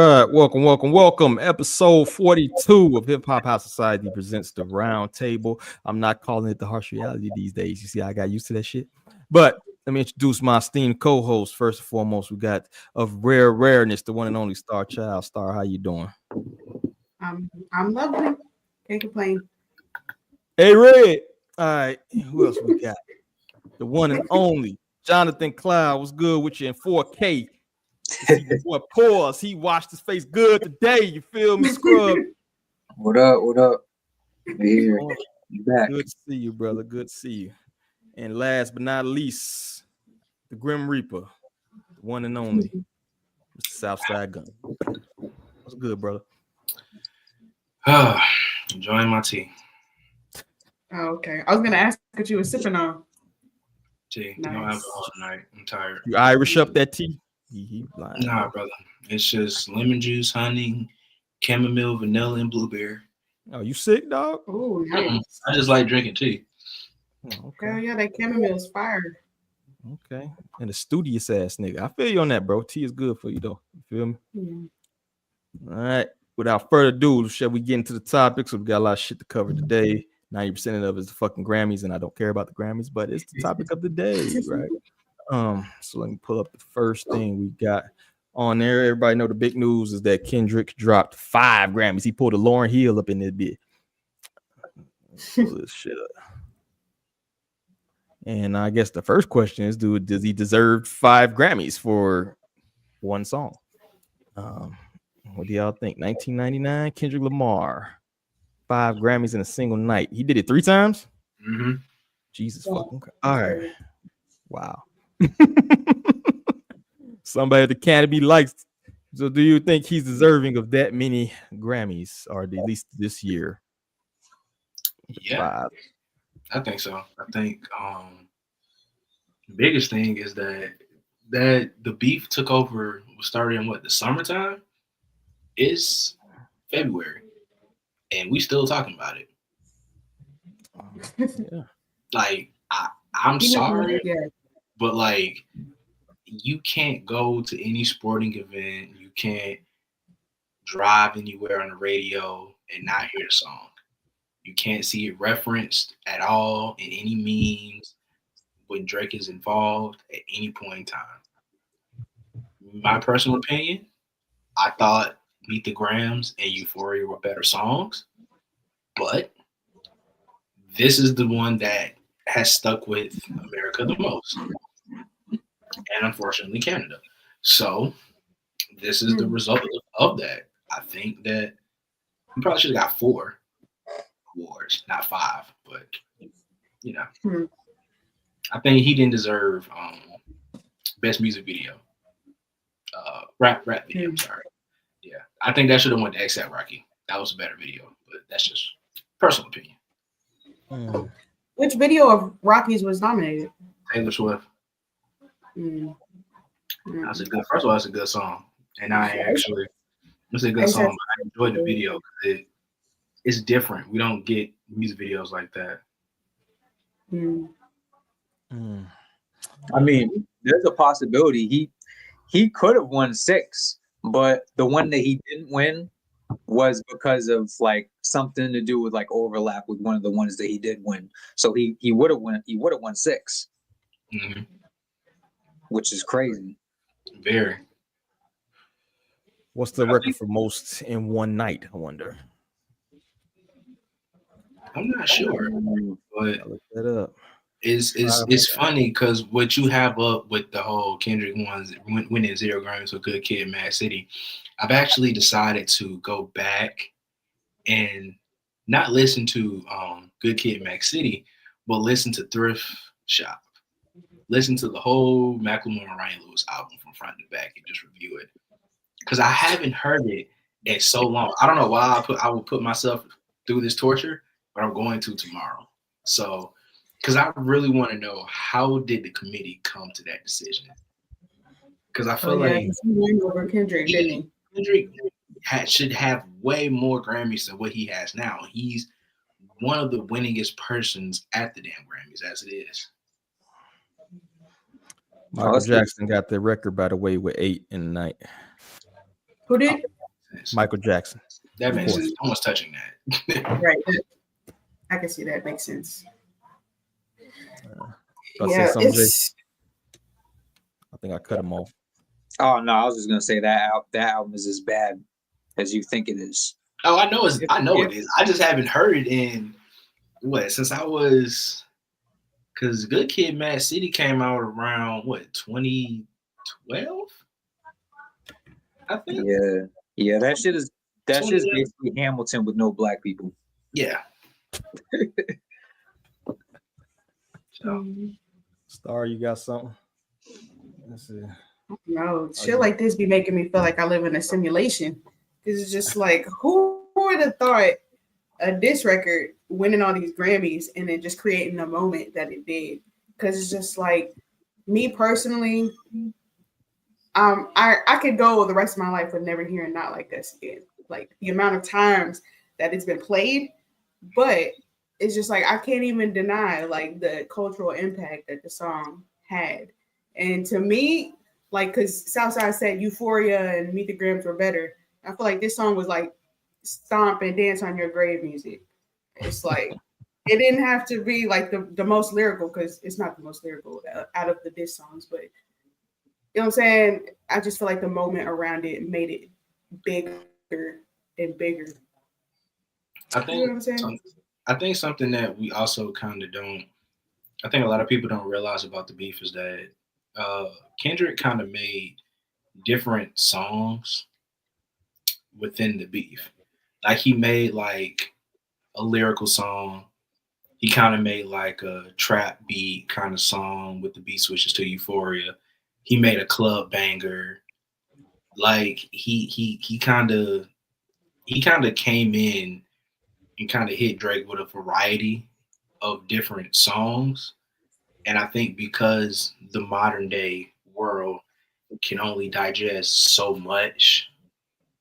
right, welcome. Episode 42 of Hip Hop House Society presents the Roundtable. I'm not calling it the harsh reality these days. You see, I got used to that shit. But let me introduce my esteemed co-host. First and foremost, we got of rare rareness, the one and only Star Child. Star, how you doing? I'm lovely. Can't complain. Hey, Red. All right, who else we got? The one and only Jonathan Cloud. What's good with you in 4K? See the boy pause. He washed his face good today. You feel me, Scrub? What up? What up? Here, back. Good to see you, brother. Good to see you. And last but not least, the Grim Reaper, the one and only, Mr. Southside Gun. What's good, brother? Enjoying my tea. Oh, okay. I was gonna ask what you were sipping on. Tea. Nice. No alcohol tonight. I'm tired. You Irish up that tea? Nah, brother. It's just lemon juice, honey, chamomile, vanilla, and blueberry. Oh, you sick, dog? Oh, nice. I just like drinking tea. Oh, okay. Yeah, that chamomile's fire. Okay. And a studious ass nigga. I feel you on that, bro. Tea is good for you, though. You feel me? Yeah. All right. Without further ado, shall we get into the topics? So we got a lot of shit to cover today. 90% of it is the fucking Grammys, and I don't care about the Grammys, but it's the topic of the day, right? So let me pull up the first thing we got on there. Everybody know the big news is that Kendrick dropped 5 Grammys. He pulled a Lauryn Hill up in this bit. Pull this shit up. And I guess the first question is, does he deserve 5 Grammys for one song? What do y'all think? 1999, Kendrick Lamar, 5 Grammys in a single night. He did it 3 times? Mm-hmm. Jesus fucking Christ. All right. Wow. Somebody at the Academy likes. So do you think he's deserving of that many Grammys, or at least this year? Yeah, 5. I think so. I think the biggest thing is that the beef took over, started in the summertime? It's February, and we still talking about it. Yeah. Like, I'm sorry, but like, you can't go to any sporting event, you can't drive anywhere on the radio and not hear the song. You can't see it referenced at all in any memes when Drake is involved at any point in time. My personal opinion, I thought Meet the Grams and Euphoria were better songs, but this is the one that has stuck with America the most, and unfortunately Canada. So this is the result of that. I think that we probably should have got 4 awards, not 5, but you know, I think he didn't deserve best music video, rap video. I'm sorry. Yeah, I think that should have went to ASAP Rocky. That was a better video, but that's just personal opinion. Which video of Rocky's was nominated? Taylor Swift. That's a good. First of all, that's a good song, and it's a good song. I enjoyed the video because it's different. We don't get music videos like that. I mean, there's a possibility he could have won 6, but the one that he didn't win was because of like something to do with like overlap with one of the ones that he did win. So he would have won 6, which is crazy. Very. What's the record for most in one night? I wonder. I'm not sure, but I'll look that up. It's funny because what you have up with the whole Kendrick ones winning 0 Grammys for Good Kid, Mad City, I've actually decided to go back and not listen to Good Kid, Mad City, but listen to Thrift Shop. Listen to the whole Macklemore and Ryan Lewis album from front to back and just review it, because I haven't heard it in so long. I don't know why I would put myself through this torture, but I'm going to tomorrow. So. Because I really want to know, how did the committee come to that decision? Because I feel like he won over Kendrick, didn't he? Kendrick should have way more Grammys than what he has now. He's one of the winningest persons at the damn Grammys as it is. Michael Jackson got the record, by the way, with 8 in the night. Who did? sense. Michael Jackson. That makes sense. No one's touching that. Right. I can see that makes sense. Yeah, I think I cut him off. Oh no, I was just gonna say that album is as bad as you think it is. Oh, I know it is. I just haven't heard it in since I was, because Good Kid, Mad City came out around 2012. I think. Yeah. That shit is basically Hamilton with no black people. Yeah. Star, you got something? Let's see. No, shit like this be making me feel like I live in a simulation. It's just like, who would have thought a diss record winning all these Grammys and then just creating the moment that it did? Because it's just like, me personally, I could go the rest of my life with never hearing Not Like Us again. Like the amount of times that it's been played, but it's just like I can't even deny like the cultural impact that the song had. And to me, like, because Southside said Euphoria and Meet the Grams were better, I feel like this song was like stomp and dance on your grave music. It's like it didn't have to be like the most lyrical, because it's not the most lyrical out of the diss songs, but you know what I'm saying? I just feel like the moment around it made it bigger and bigger. I think, you know what I'm saying? I think something that we also kind of I think a lot of people don't realize about the beef is that Kendrick kind of made different songs within the beef. Like he made like a lyrical song. He kind of made like a trap beat kind of song with the beat switches to Euphoria. He made a club banger. Like he kind of came in and kind of hit Drake with a variety of different songs. And I think because the modern day world can only digest so much,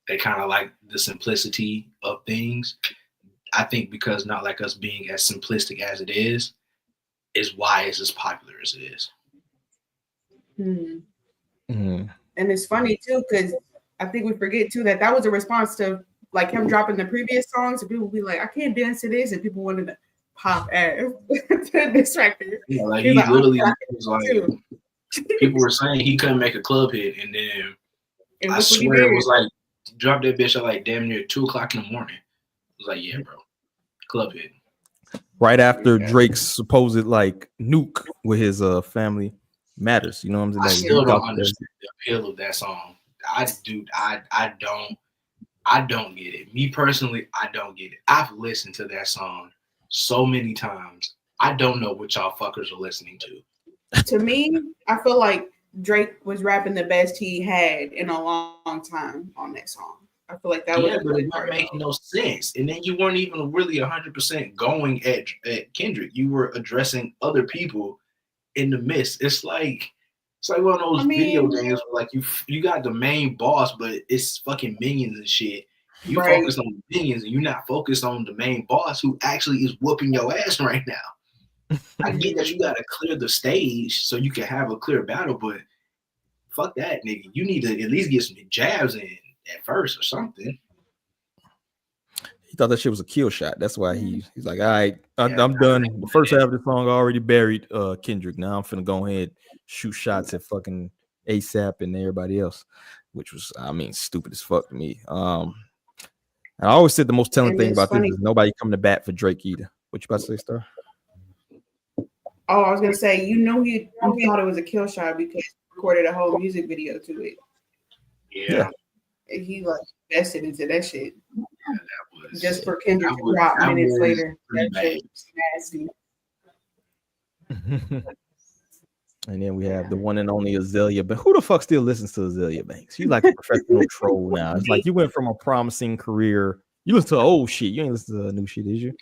they kind of like the simplicity of things. I think because Not Like Us being as simplistic as it is why it's as popular as it is. Mm-hmm. And it's funny too, because I think we forget too that was a response to like him dropping the previous songs, and people be like, I can't dance to this, and people wanted to pop ass to this record. Yeah, like he like, literally was like, people were saying he couldn't make a club hit, and then I swear it was like drop that bitch at like damn near 2:00 in the morning. I was like, yeah, bro, club hit. Right after Drake's supposed like nuke with his family matters, you know what I'm saying? I still don't understand the appeal of that song. I don't get it. Me personally, I don't get it. I've listened to that song so many times. I don't know what y'all fuckers are listening to. To me, I feel like Drake was rapping the best he had in a long time on that song. I feel like that was but it wasn't making no sense. And then you weren't even really 100% going at Kendrick. You were addressing other people in the midst. It's like one of those video games where like you got the main boss, but it's fucking minions and shit. You focus on the minions and you're not focused on the main boss who actually is whooping your ass right now. I get that you gotta clear the stage so you can have a clear battle, but fuck that, nigga. You need to at least get some jabs in at first or something. He thought that shit was a kill shot. That's why he's like, all right, I'm done. The first half of the song I already buried Kendrick. Now I'm finna go ahead shoot shots at fucking ASAP and everybody else, which was, I mean, stupid as fuck to me. I always said the most telling thing about this is nobody coming to bat for Drake either. What you about to say, Star? Oh, I was gonna say, he thought it was a kill shot because he recorded a whole music video to it. Yeah. And he like invested into that shit. Yeah, that was just for Kendrick to drop minutes later. That shit was nasty. And then we have the one and only Azalea. But who the fuck still listens to Azalea Banks? You like a professional troll now. It's like you went from a promising career. You listen to old shit. You ain't listen to new shit, is you?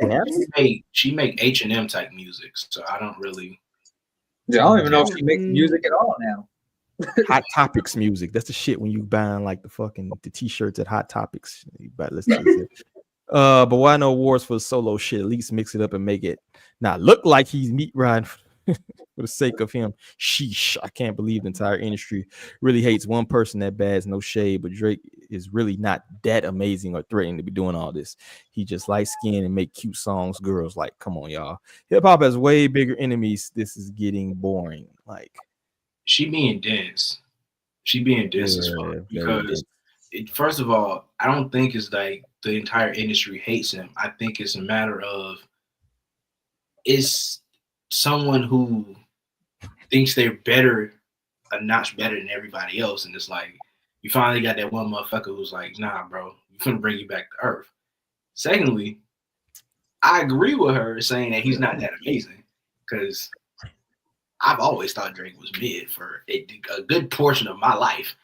Yeah. She make H&M type music, so I don't really. Yeah, I don't even know if she makes music at all now. Hot Topics music. That's the shit when you buying like the t-shirts at Hot Topics. You better listen to it. But why no awards for solo shit? At least mix it up and make it not look like he's meat riding For the sake of him, sheesh, I can't believe the entire industry really hates one person that bad. No shade, but Drake is really not that amazing or threatening to be doing all this. He just light skin and make cute songs girls like. Come on, y'all. Hip hop has way bigger enemies. This is getting boring. Like, she being dense. She being dense as fuck because first of all, I don't think it's like the entire industry hates him. I think it's a matter of it's someone who thinks they're better, a notch better than everybody else, and it's like you finally got that one motherfucker who's like, nah, bro, we're gonna bring you back to earth. Secondly, I agree with her saying that he's not that amazing because I've always thought Drake was mid for a good portion of my life.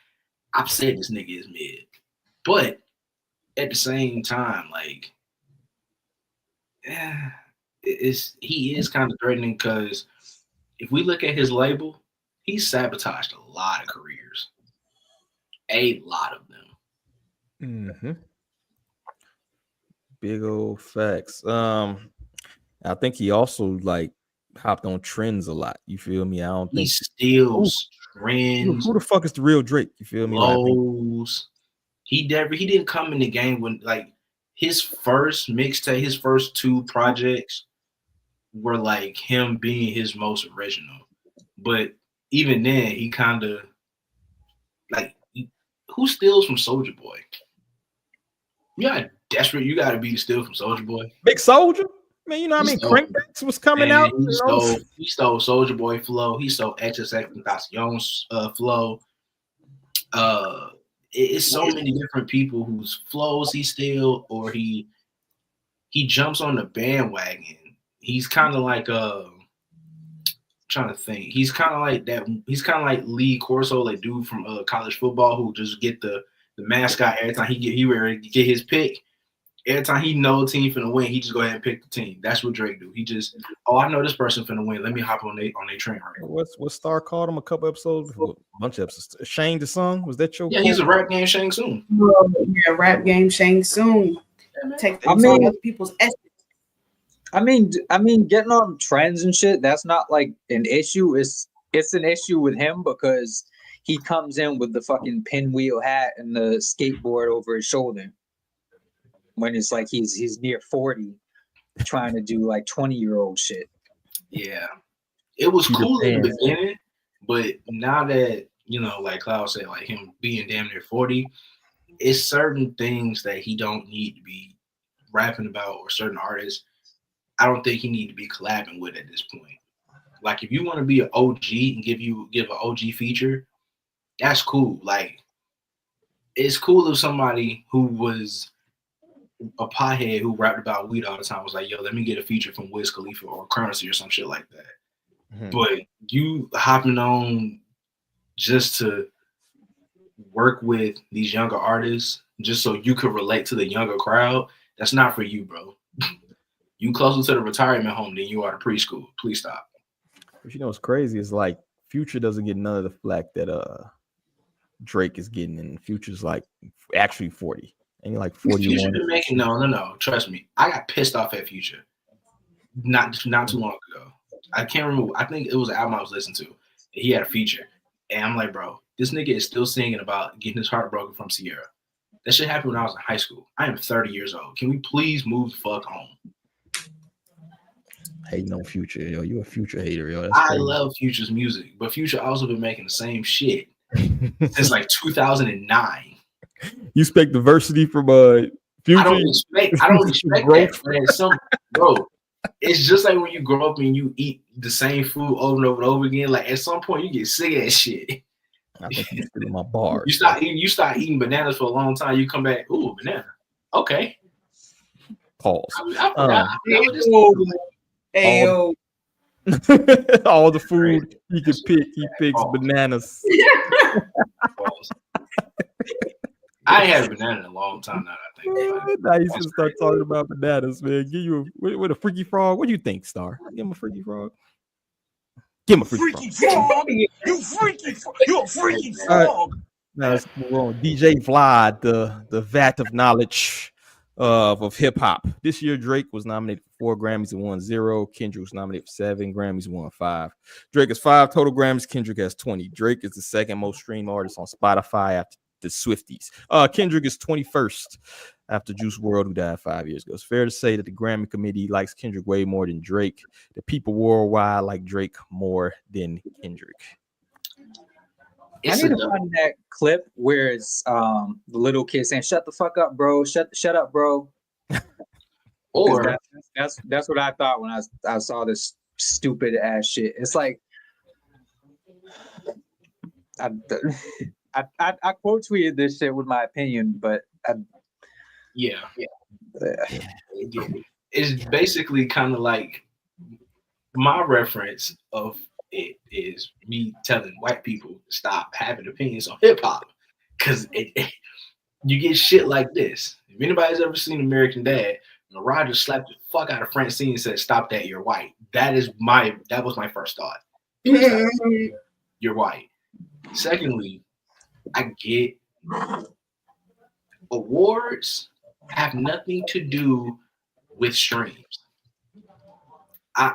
I've said this nigga is mid, but at the same time, like, he is kind of threatening because if we look at his label, he's sabotaged a lot of careers. A lot of them. Mm-hmm. Big old facts. I think he also like hopped on trends a lot. You feel me? I don't think he steals trends. Who the fuck is the real Drake? You feel me? Lows. He didn't come in the game when like his first mixtape, his first two projects were like him being his most original. But even then, he kind of like who steals from Soulja Boy? You got desperate. You got to be to steal from Soulja Boy. Big Soulja, man. You know what I mean? Crankbacks was coming out. He stole Soulja Boy flow. He stole XXXTentacion's flow. It's so many different people whose flows he steals, or he jumps on the bandwagon. He's kind of like trying to think. He's kind of like that. He's kind of like Lee Corso, like dude from college football who just get the mascot every time he ready to get his pick. Every time he knows the team finna win, he just go ahead and pick the team. That's what Drake do. He just, I know this person finna win. Let me hop on their train right now. What Star called him a couple episodes before? A bunch of episodes. Shang the Song? Was that your Yeah, he's a rap game Shang Tsung. Yeah, rap game Shang Tsung. Take other people's essence. I mean, getting on trends and shit, that's not like an issue. It's an issue with him because he comes in with the fucking pinwheel hat and the skateboard over his shoulder. When it's like he's near 40 trying to do like 20-year-old shit. Yeah. It was cool in the beginning, but now that, you know, like Cloud said, like him being damn near 40, it's certain things that he don't need to be rapping about, or certain artists I don't think he need to be collabing with at this point. Like if you want to be an OG and give an OG feature, that's cool. Like it's cool if somebody who was a pothead who rapped about weed all the time was like, yo, let me get a feature from Wiz Khalifa or Currency or some shit like that. Mm-hmm. But you hopping on just to work with these younger artists just so you could relate to the younger crowd, that's not for you, bro. You closer to the retirement home than you are to preschool. Please stop. But you know what's crazy is like Future doesn't get none of the flack that Drake is getting, and Future's like actually 40. And you're like 41. No. Trust me. I got pissed off at Future. Not too long ago. I can't remember. I think it was an album I was listening to. He had a feature. And I'm like, bro, this nigga is still singing about getting his heart broken from Sierra. That shit happened when I was in high school. I am 30 years old. Can we please move the fuck on? Hating on Future, yo. You a Future hater, yo. That's I crazy. love Future's music, but Future also been making the same shit since like 2009. You expect diversity from Future? I don't expect that. Man. Bro, it's just like when you grow up and you eat the same food over and over and over again. Like at some point, you get sick of that shit. I think you're still in my bar. You start eating bananas for a long time. You come back, ooh, banana. Okay. Pause. All the food he can pick, he picks bananas. I ain't had a banana in a long time now. I think. Now you should start talking about bananas, man. Give you with a freaky frog. What do you think, Star? Give him a freaky frog. Give him a freaky frog. You freaky frog. You a freaky frog. Now let's move on. DJ Vlad, the vat of knowledge of hip hop. This year, Drake was nominated for 4 Grammys and won 0. Kendrick was nominated for 7 Grammys and won 5. Drake has 5 total Grammys. Kendrick has 20. Drake is the second most streamed artist on Spotify after the Swifties. Kendrick is 21st after Juice WRLD, who died 5 years ago. It's fair to say that the Grammy committee likes Kendrick way more than Drake. The people worldwide like Drake more than Kendrick. I need to find that clip where it's the little kid saying, "Shut the fuck up, bro. Shut up, bro." Or that's what I thought when I saw this stupid ass shit. It's like I quote tweeted this shit with my opinion, but it's basically kind of like my reference of it is me telling white people to stop having opinions on hip hop, because you get shit like this. If anybody's ever seen American Dad, Roger slapped the fuck out of Francine and said, "Stop that, you're white." That was my first thought. You're white. Secondly, I get awards have nothing to do with streams. I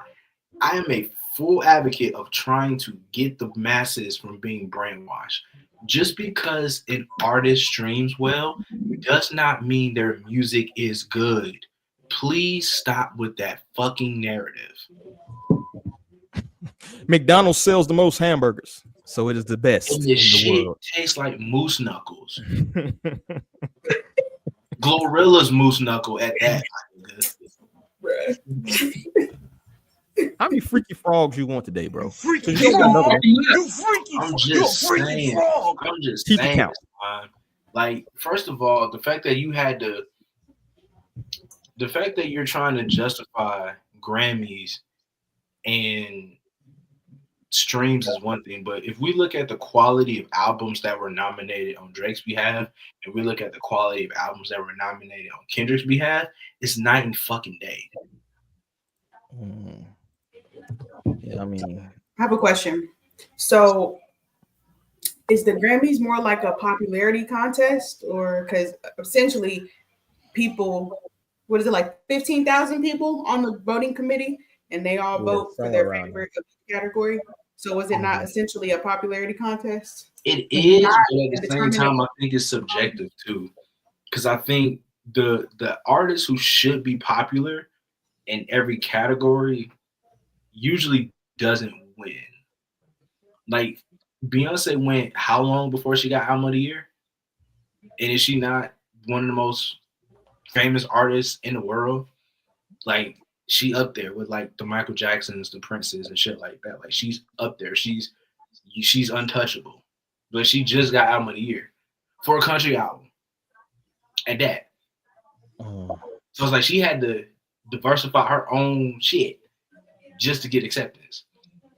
am a full advocate of trying to get the masses from being brainwashed. Just because an artist streams well does not mean their music is good. Please stop with that fucking narrative. McDonald's sells the most hamburgers, so it is the best and in the shit world. Tastes like moose knuckles. Glorilla's moose knuckle at that. How many freaky frogs you want today, bro? Freaky You got another one. You freaky I'm frog. just You freaky saying. frog. I'm just Keep the saying. count. Like, first of all, the fact that you're trying to justify Grammys and streams is one thing, but if we look at the quality of albums that were nominated on Drake's behalf, and we look at the quality of albums that were nominated on Kendrick's behalf, it's night and fucking day. Yeah, I mean, I have a question. So, is the Grammys more like a popularity contest, or because essentially people, what is it, like 15,000 people on the voting committee, and they all vote for their favorite category? So, is it not essentially a popularity contest? It is, but at the same time, I think it's subjective too, because I think the artist who should be popular in every category usually doesn't win. Like, Beyonce went how long before she got Album of the Year? And is she not one of the most famous artists in the world? Like, she up there with like the Michael Jacksons, the Princes, and shit like that. Like, she's up there. She's untouchable. But she just got Album of the Year for a country album. At that. So it's like she had to diversify her own shit just to get acceptance.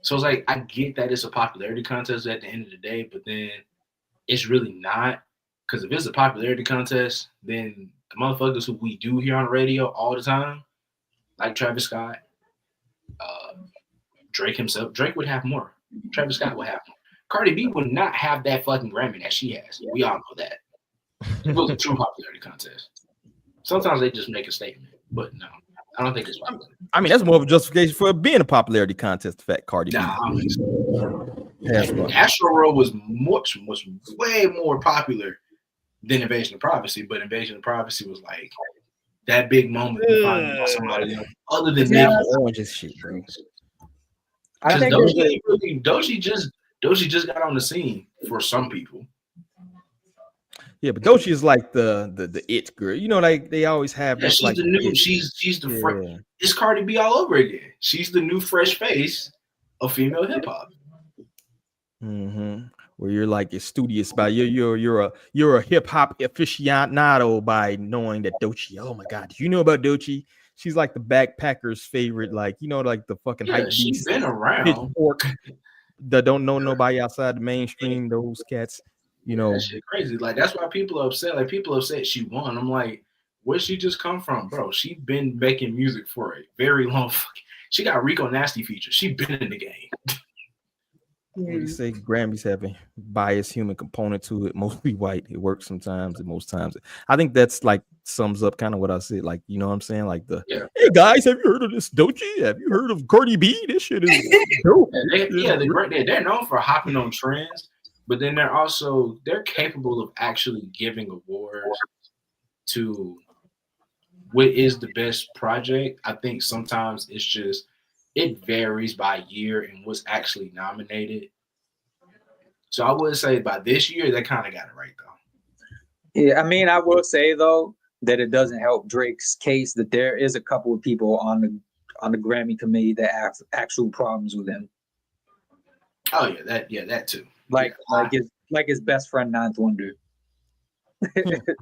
So it's like, I get that it's a popularity contest at the end of the day, but then it's really not. Because if it's a popularity contest, then the motherfuckers who we do hear on the radio all the time, like Travis Scott, Drake himself, Drake would have more. Travis Scott would have more. Cardi B would not have that fucking Grammy that she has. We all know that. It was a true popularity contest. Sometimes they just make a statement, but no, I don't think it's popular. I mean, that's more of a justification for it being a popularity contest. The fact Cardi B. Nah, I don't think so. Astro World was way more popular than Invasion of Privacy, but Invasion of Privacy was like that big moment to find out somebody else other than that. Oranges shit, bro. I think Doechii just got on the scene for some people. Yeah, but Doechii is like the it girl. You know, like they always have. Yeah, she's like the new. She's the fresh. It's Cardi B all over again. She's the new fresh face of female hip hop. Mm-hmm. Where you're like studious by you're a hip hop aficionado by knowing that Doechii. Oh my God, do you know about Doechii? She's like the backpackers' favorite, like, you know, like the fucking hype beast. She's been around. Pitchfork that don't know nobody outside the mainstream. Those cats. You know, that shit crazy. Like, that's why people are upset. Like, people are upset she won. I'm like, where'd she just come from, bro? She been making music for a very long. She got Rico Nasty features. She been in the game. What do you say? Grammys have a biased human component to it. Mostly white. It works sometimes, and most times, I think that's like sums up kind of what I said. Like, you know what I'm saying? Like hey guys, have you heard of this Doechii? Have you heard of Cardi B? This shit is dope. They're known for hopping on trends, but then they're capable of actually giving awards to what is the best project. I think sometimes it varies by year and what's actually nominated. So I would say by this year, they kind of got it right, though. Yeah, I mean, I will say, though, that it doesn't help Drake's case that there is a couple of people on the Grammy committee that have actual problems with him. Oh, that too. Like his best friend, Ninth Wonder.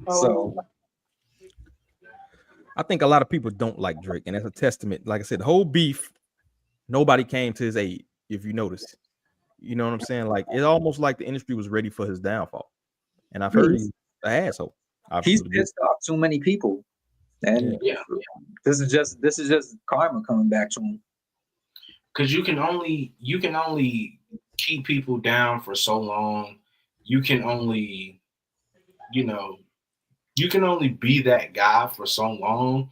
So I think a lot of people don't like Drake, and that's a testament. Like I said, the whole beef, nobody came to his aid, if you notice. You know what I'm saying? Like, it's almost like the industry was ready for his downfall. And I've heard he's an asshole. He's pissed off too many people. And this is just karma coming back to him. Because you can only keep people down for so long. You can only be that guy for so long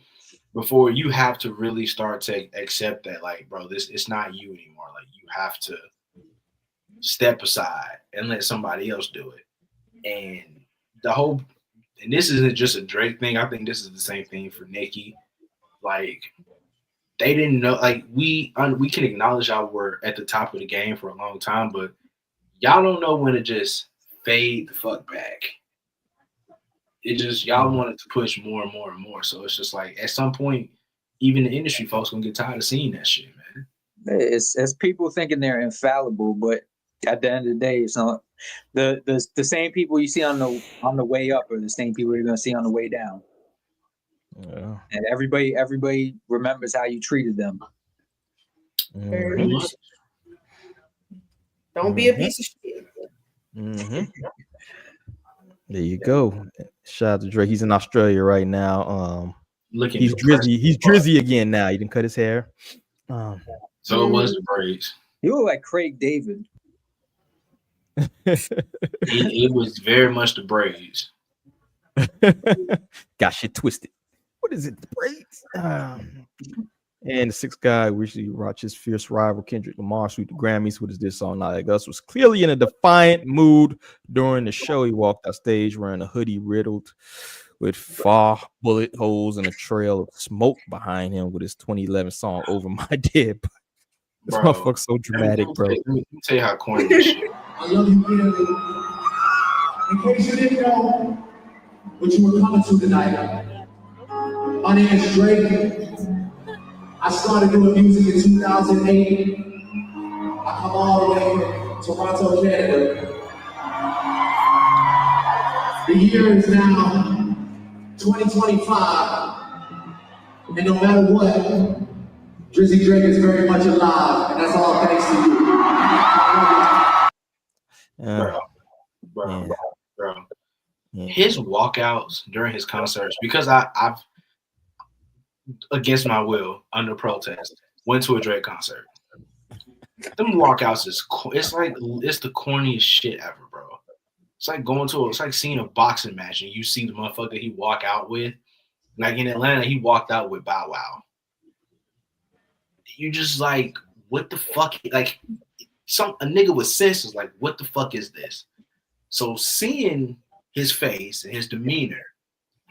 before you have to really start to accept that, like, bro, it's not you anymore. Like, you have to step aside and let somebody else do it. And this isn't just a Drake thing. I think this is the same thing for Nicki. Like, they didn't know. Like, we can acknowledge y'all were at the top of the game for a long time, but y'all don't know when to just fade the fuck back. It just, y'all wanted to push more and more and more. So it's just like, at some point, even the industry folks gonna get tired of seeing that shit, man. It's people thinking they're infallible, but at the end of the day, it's not the same people you see on the way up are the same people you're gonna see on the way down. Yeah. And everybody remembers how you treated them. Mm-hmm. Don't be a piece of shit. Mm-hmm. There you go. Shout out to Drake. He's in Australia right now. He's Drizzy again now. He didn't cut his hair. So it was the braids. He looked like Craig David. It was very much the braids. Got shit twisted. What is it? The braids. And the sixth guy recently watched his fierce rival Kendrick Lamar sweep the Grammys with his diss song "Not Like Us." Was clearly in a defiant mood during the show. He walked off stage wearing a hoodie riddled with 4 bullet holes and a trail of smoke behind him with his 2011 song "Over My Dead." This motherfucker's so dramatic, bro. Let me tell you how corny this shit. I love you dearly. In case you didn't know what you were coming to tonight, my name is Drake. I started doing music in 2008. I come all the way from Toronto, Canada. The year is now 2025. And no matter what, Drizzy Drake is very much alive. And that's all thanks to you. Bro. His walkouts during his concerts, because I've against my will, under protest, went to a Drake concert. Them walkouts it's the corniest shit ever, bro. It's like seeing a boxing match and you see the motherfucker he walk out with. Like in Atlanta, he walked out with Bow Wow. You just like, what the fuck? Like, a nigga with sense is like, what the fuck is this? So seeing his face and his demeanor,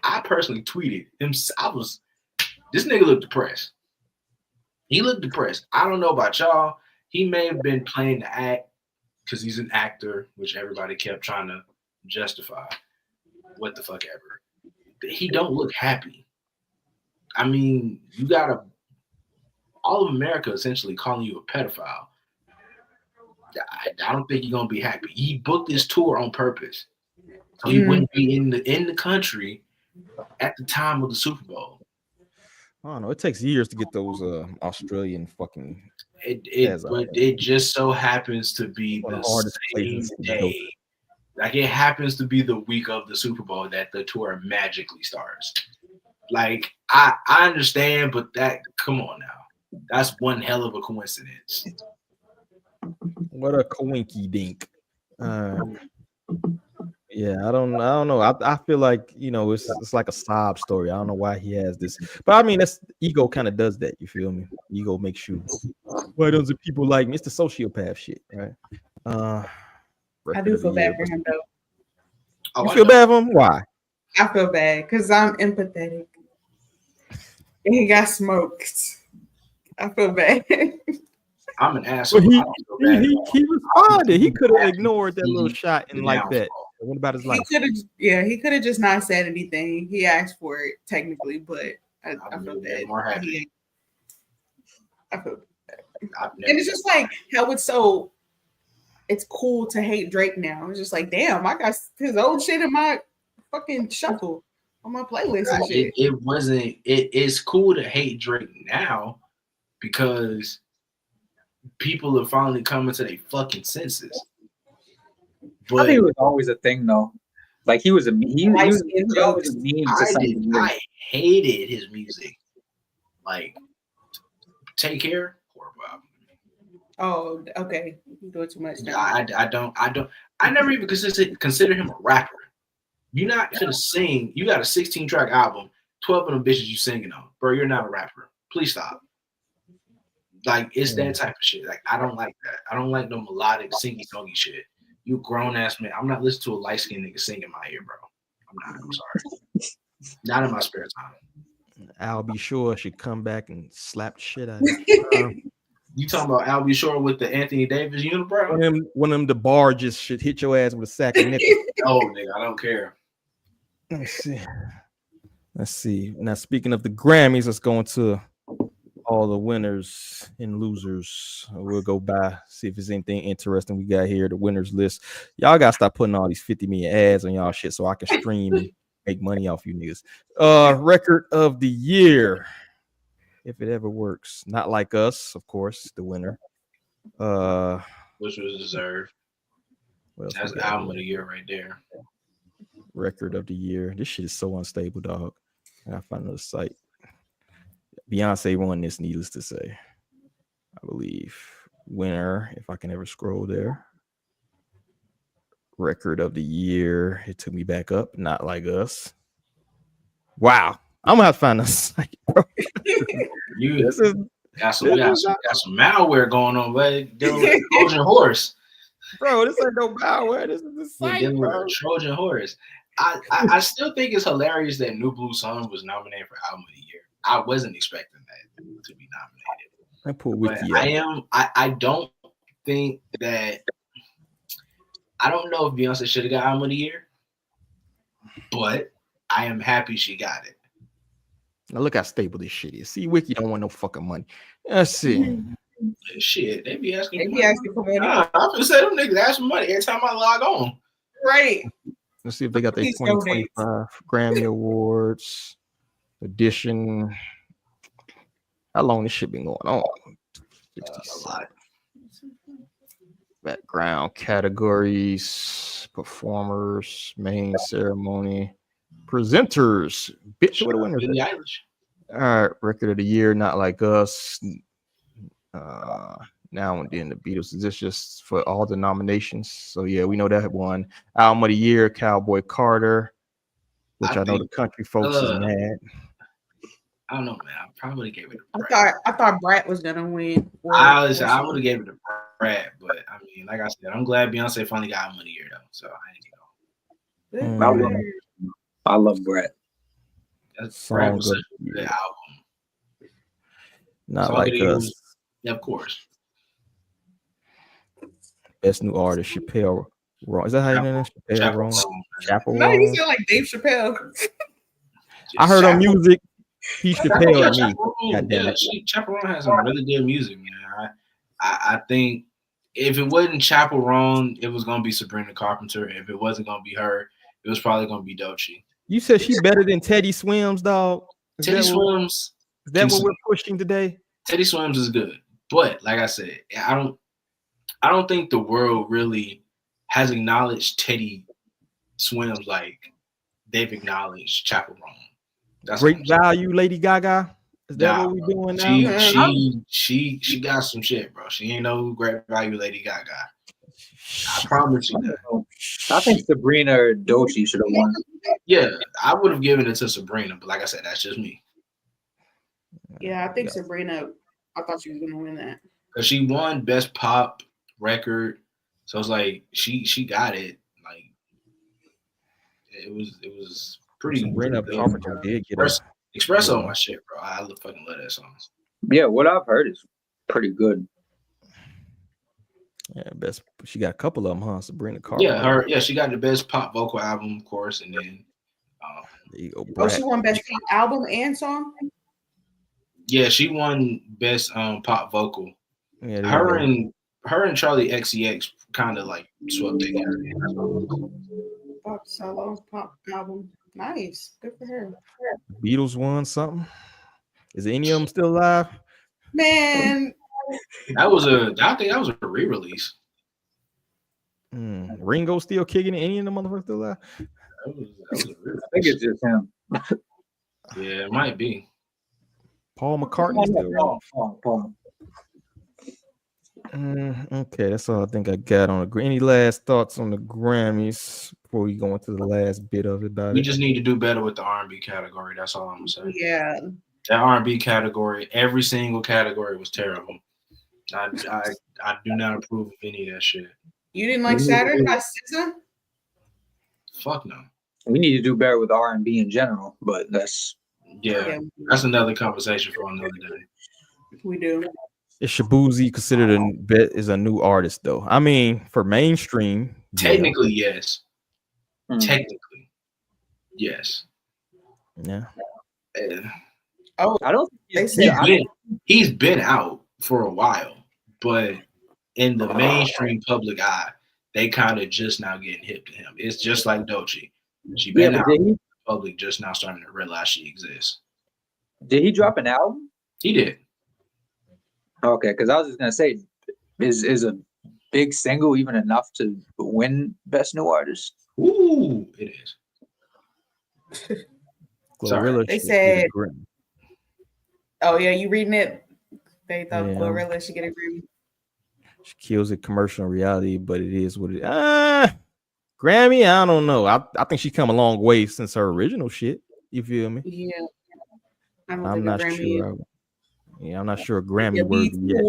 I personally tweeted him. This nigga looked depressed. He looked depressed. I don't know about y'all. He may have been playing the act because he's an actor, which everybody kept trying to justify. What the fuck ever. He don't look happy. I mean, you got all of America essentially calling you a pedophile. I don't think you're gonna be happy. He booked this tour on purpose, so he wouldn't be in the country at the time of the Super Bowl. I don't know. It takes years to get those Australian fucking. It just so happens to be the same day. Like, it happens to be the week of the Super Bowl that the tour magically starts. Like, I understand, but come on now. That's one hell of a coincidence. What a coinky dink. Yeah, I don't know. I feel like, you know, it's like a sob story. I don't know why he has this, but I mean, that's ego kind of does that. You feel me? Ego makes you. Why doesn't people like me? It's the sociopath shit, right? I Record do of the feel year. bad for him though. You feel bad for him? Why? I feel bad because I'm empathetic. And he got smoked. I feel bad. I'm an asshole. Well, he he responded. He could have ignored that little shot and like that. What about his life? He could have just not said anything. He asked for it technically, but I feel bad. I feel bad. And it's just like how it's cool to hate Drake now. It's just like, damn, I got his old shit in my fucking shuffle on my playlist and shit. It's cool to hate Drake now because people are finally coming to their fucking senses. But I think it was always a thing, though. Like he was always a meme to something. I hated his music. Like, Take Care. Horrible album. Oh, okay. You do it too much now. I never even consider him a rapper. You're not gonna sing. You got a 16-track album, 12 of them bitches you singing on. Bro, you're not a rapper. Please stop. Like, it's that type of shit. Like, I don't like that. I don't like no melodic, singy-songy shit. You grown-ass man. I'm not listening to a light-skinned nigga sing in my ear, bro. I'm sorry. Not in my spare time. I'll Be Sure should come back and slap the shit out of you. You talking about Al B. Shore with the Anthony Davis unibrow? One of them the bar just should hit your ass with a sack of nickels. Oh, nigga, I don't care. Let's see. Now, speaking of the Grammys, let's go into all the winners and losers. We'll go by, see if there's anything interesting we got here. The winners list. Y'all gotta stop putting all these 50 million ads on y'all shit so I can stream and make money off you niggas. Record of the year. If it ever works. Not Like Us, of course, the winner. Which was deserved. That's the album of the year right there. Record of the year. This shit is so unstable, dog. I gotta find another site. Beyonce won this, needless to say. I believe. Winner, if I can ever scroll there. Record of the year. It took me back up. Not Like Us. Wow. I'm gonna have to find a site, bro. You got some malware going on, but Trojan horse. Bro, this ain't no malware. This is the site, bro. Trojan horse. I still think it's hilarious that New Blue Sun was nominated for album of the year. I wasn't expecting that to be nominated. I put Wiki. I don't think that. I don't know if Beyonce should have got album of the year, but I am happy she got it. Now look how stable this shit is. See, Wiki don't want no fucking money. Let's see. Shit, they be asking. For money. I'm gonna say them niggas ask for money every time I log on. Right. Let's see if they got their 2025 Grammy Awards edition. How long this shit been going on? A lot. Background categories, performers, main ceremony, presenters. Bitch, what a winner! Billie Eilish. All right, record of the year, Not Like Us. Now and then the Beatles. Is this just for all the nominations? So yeah, we know that one. Album of the year, Cowboy Carter, which I know the country folks is mad. I don't know, man. I probably gave it to Brad. I thought Brad was gonna win. I would have gave it to Brad, but I mean, like I said, I'm glad Beyonce finally got album of the year though. So I ain't go. I love Brad. Brad was such a good album. Not Like Us. Yeah, of course. Best new artist, Chappelle Roan. Is that how you know that? Chappelle Roan. Chappelle No, Roan. you sound like Dave Chappelle. I heard on music. He's Chappelle to me. Chappelle Roan has some really good music, man. I think if it wasn't Chappelle Roan, it was gonna be Sabrina Carpenter. If it wasn't gonna be her, it was probably gonna be Doechii. You said she better than Teddy Swims, dog. Teddy Swims. Is that what we're pushing today? Teddy Swims is good, but like I said, I don't think the world really has acknowledged Teddy Swims like they've acknowledged Chappelle Roan. That's Great value, Lady Gaga. Is that what we're doing now? She got some shit, bro. She ain't no great value, Lady Gaga. I promise you that. I think Sabrina or Doechii should have won. Yeah, I would have given it to Sabrina, but like I said, that's just me. Yeah, I think Sabrina. I thought she was gonna win that because she won Best Pop Record, so it's like she got it. Like it was pretty. Sabrina Carpenter did get Espresso my shit, bro. I fucking love that song. Yeah, what I've heard is pretty good. Yeah, best. She got a couple of them, huh? Sabrina Carpenter. Yeah, she got the Best Pop Vocal Album, of course, and then there you go, oh, she won Best Pop Album and Song. Yeah, she won Best Pop Vocal. Yeah, her and Charlie XCX kind of like swept together. Pop solo, pop album. Nice. Good for her. Beatles won something. Is any of them still alive? Man, I think that was a re-release. Ringo still kicking it? Any of them motherfuckers still alive? I think it's just him. Yeah, it might be. Paul McCartney still. Paul. Okay, that's all I think I got on the. Any last thoughts on the Grammys before we go into the last bit of it? We just need to do better with the R&B category. That's all I'm gonna say. Yeah, that R&B category, every single category was terrible. I do not approve of any of that shit. You didn't like Saturn by SZA? Fuck no. We need to do better with R&B in general, but that's another conversation for another day. We do. Is Shabuzi considered a new artist though? I mean, for mainstream, technically yes. Technically, yes. Yeah. Oh, I don't. He's been out for a while, but in the mainstream public eye, they kind of just now getting hip to him. It's just like Doechii. She been out in the public, just now starting to realize she exists. Did he drop an album? He did. Okay, because I was just gonna say, is a big single even enough to win Best New Artist? Ooh, it is. Glorilla. They said. Oh yeah, you reading it? They thought Glorilla should get a Grammy. She kills it commercial and reality, but it is what it. Grammy, I don't know. I think she come a long way since her original shit. You feel me? Yeah. I'm not sure. Yeah, I'm not sure a Grammy worthy yet.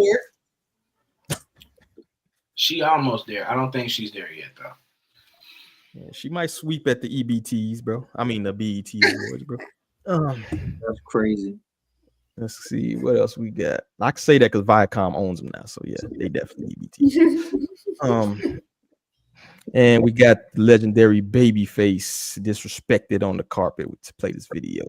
She almost there. I don't think she's there yet though. Yeah, she might sweep at the EBTs, bro. I mean the BET awards, bro. That's crazy. Let's see what else we got. I can say that because Viacom owns them now, so yeah, they definitely EBT. And we got legendary Babyface disrespected on the carpet to play this video.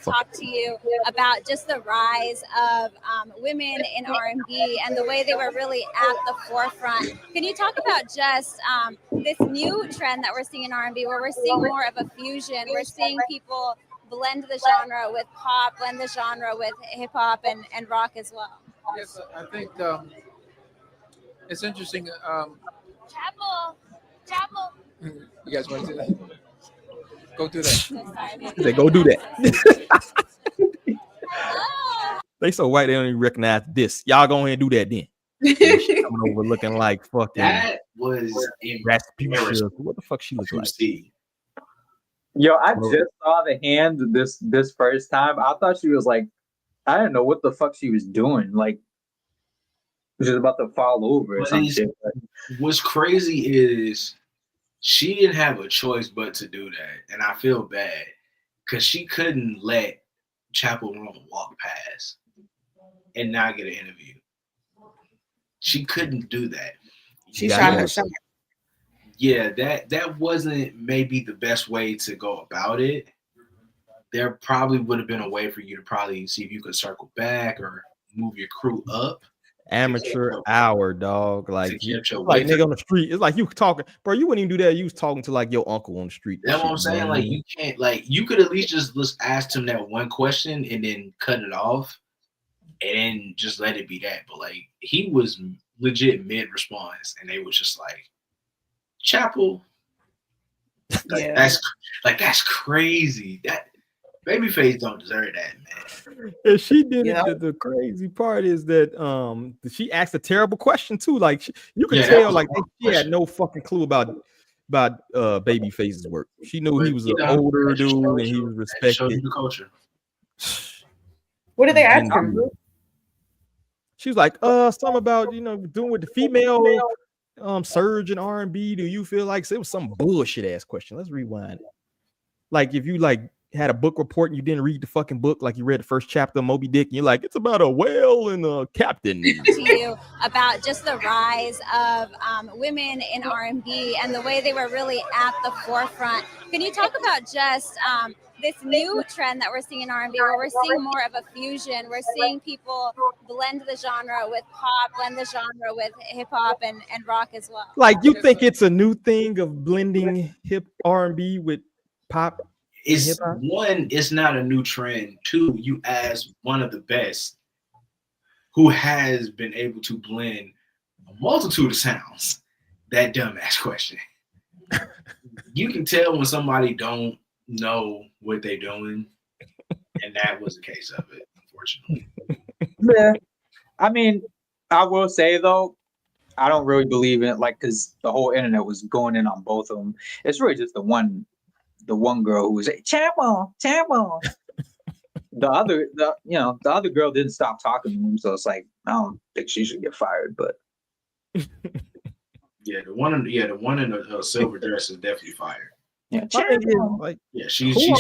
Talk to you about just the rise of women in R&B and the way they were really at the forefront. Can you talk about just this new trend that we're seeing in R&B where we're seeing more of a fusion? We're seeing people blend the genre with pop, blend the genre with hip hop and rock as well. Yes, I think it's interesting. Chapel. You guys want to do that? Go do that. They go do that. They so white they don't even recognize this. Y'all go ahead and do that then. She coming over looking like fucking. That was Rasputia. What the fuck she look like? Yo, I just saw the hand this first time. I thought she was like, I didn't know what the fuck she was doing. Like, she was about to fall over or something. What's crazy is she didn't have a choice but to do that, and I feel bad because she couldn't let Chapel Roan walk past and not get an interview. She couldn't do that. She shot her shot. Yeah, that wasn't maybe the best way to go about it. There probably would have been a way for you to probably see if you could circle back or move your crew up. Amateur hour, dog. Like nigga on the street. It's like you talking, bro. You wouldn't even do that. You was talking to like your uncle on the street. That's what I'm saying. Like you can't. Like you could at least just ask him that one question and then cut it off, and then just let it be that. But like he was legit mid response, and they was just like, Chapel. That's crazy. Babyface don't deserve that, man. And she did it. The crazy part is that she asked a terrible question too. Like you could tell, like she had no fucking clue about Babyface's work. She knew he was an older dude and he was respected. Shows you the culture. What did they ask him? She was like, something about doing with the female surge in R&B. Do you feel like, so it was some bullshit ass question? Let's rewind it. Like if you had a book report and you didn't read the fucking book, like you read the first chapter of Moby Dick and you're like, it's about a whale and a captain. To you about just the rise of women in R&B and the way they were really at the forefront. Can you talk about just this new trend that we're seeing in R&B, where we're seeing more of a fusion? We're seeing people blend the genre with pop, blend the genre with hip hop and rock as well. Like you think it's a new thing of blending hip R&B with pop? It's one, it's not a new trend. Two, you ask one of the best who has been able to blend a multitude of sounds. That dumbass question. You can tell when somebody don't know what they're doing, and that was the case of it, unfortunately. Yeah. I mean, I will say though, I don't really believe in it, like, because the whole internet was going in on both of them. It's really just the one girl who was like, Champo. The other girl didn't stop talking to him, so it's like, I don't think she should get fired, but the one in the silver dress is definitely fired. Yeah, who are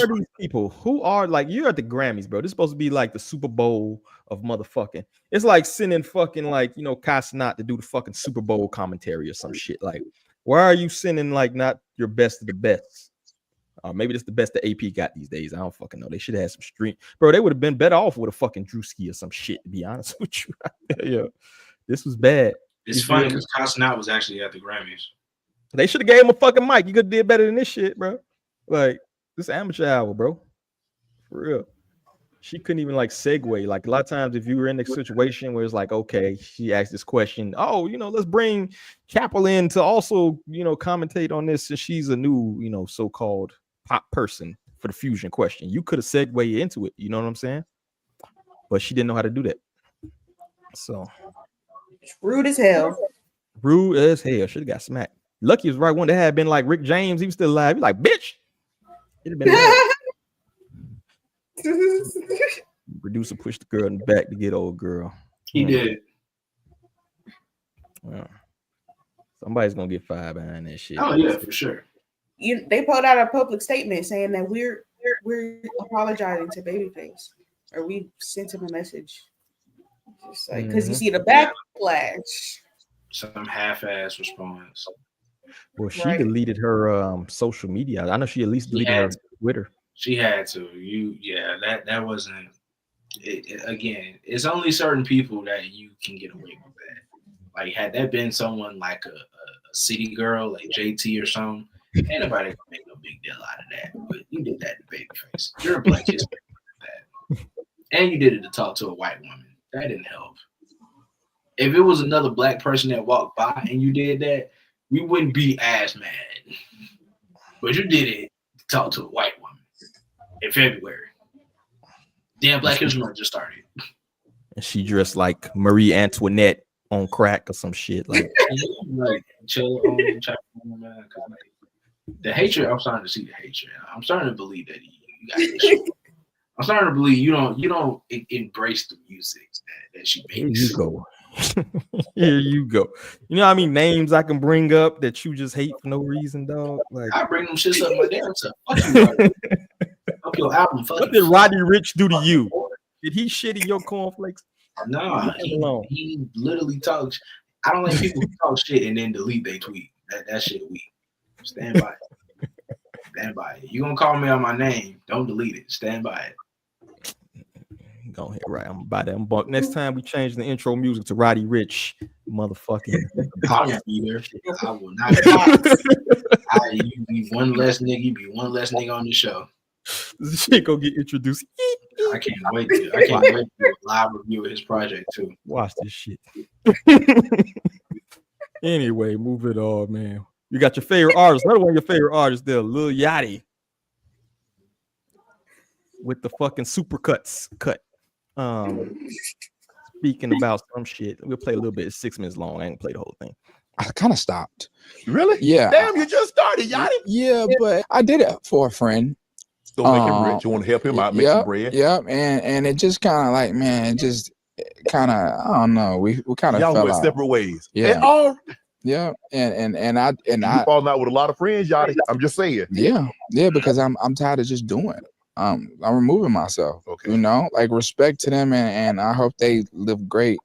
these people? Who are, like, you're at the Grammys, bro? This is supposed to be like the Super Bowl of motherfucking. It's like sending fucking Casanat to do the fucking Super Bowl commentary or some shit. Like, why are you sending like not your best of the best? Maybe that's the best the AP got these days. I don't fucking know. They should have some stream, bro. They would have been better off with a fucking Drewski or some shit, to be honest with you. Yeah, this was bad. It's funny because Casanat was actually at the Grammys. They should have gave him a fucking mic. You could have did better than this shit, bro. Like, this amateur hour, bro. For real. She couldn't even like segue. Like, a lot of times if you were in a situation where it's like, okay, she asked this question. Oh, let's bring Chapel in to also, commentate on this. And she's a new, so-called pop person for the fusion question. You could have segued into it. You know what I'm saying? But she didn't know how to do that. So. Rude as hell. Rude as hell. Should have got smacked. Lucky was right one that had been like Rick James. He was still alive. He's like, bitch. It'd have been producer pushed the girl in the back to get old girl. He did. Well, somebody's gonna get fired behind that shit. Oh yeah, for sure. They put out a public statement saying that we're apologizing to Babyface, or we sent him a message. Just like, because you see the backlash. Some half-ass response. Well, she deleted her social media. I know she at least deleted her Twitter. She had to. That wasn't it. Again, it's only certain people that you can get away with that. Like, had that been someone like a city girl, like JT or something, ain't nobody gonna make no big deal out of that. But you did that to Babyface. You're a black history that. And you did it to talk to a white woman. That didn't help. If it was another black person that walked by and you did that, we wouldn't be as mad. But you did it to talk to a white woman in February. Damn, Black History Month just started. And she dressed like Marie Antoinette on crack or some shit. Like chill on man. The hatred, I'm starting to see the hatred. I'm starting to believe that you got this. I'm starting to believe you don't embrace the music that she makes. Here you go. Here you go. You know how many names I can bring up that you just hate for no reason, dog? Like, I bring them shits up my damn self. Fuck you, fuck your album. Fuck what did Roddy Ricch do to you? Did he shit in your cornflakes? No, he literally talks. I don't like people who talk shit and then delete their tweet. That shit weak. Stand by it. Stand by it. You gonna call me out my name? Don't delete it. Stand by it. Go ahead, right? I'm about that. But next time we change the intro music to Roddy Ricch, motherfucking. I will be there. I will not. You be one less nigga. You be one less nigga on the show. This shit gonna get introduced. I can't wait to do a live review of his project too. Watch this shit. Anyway, move it on, man. You got your favorite artist. Another one of your favorite artists there, Lil Yachty. with the fucking supercuts cut. Speaking about some shit, we'll play a little bit. It's 6 minutes long. I ain't play the whole thing. I kind of stopped. Really? Yeah. Damn, you just started, Yachty. Yeah, but I did it for a friend. So make him rich. You want to help him out, make some bread. Yep. And it just kind of like, man, it just kind of, I don't know. We kind of y'all fell went out. separate ways. Yeah. Yeah. And I falling out with a lot of friends, Yachty. I'm just saying. Yeah. Yeah, because I'm tired of just doing it. I'm removing myself. Okay. You know, like respect to them, and I hope they live great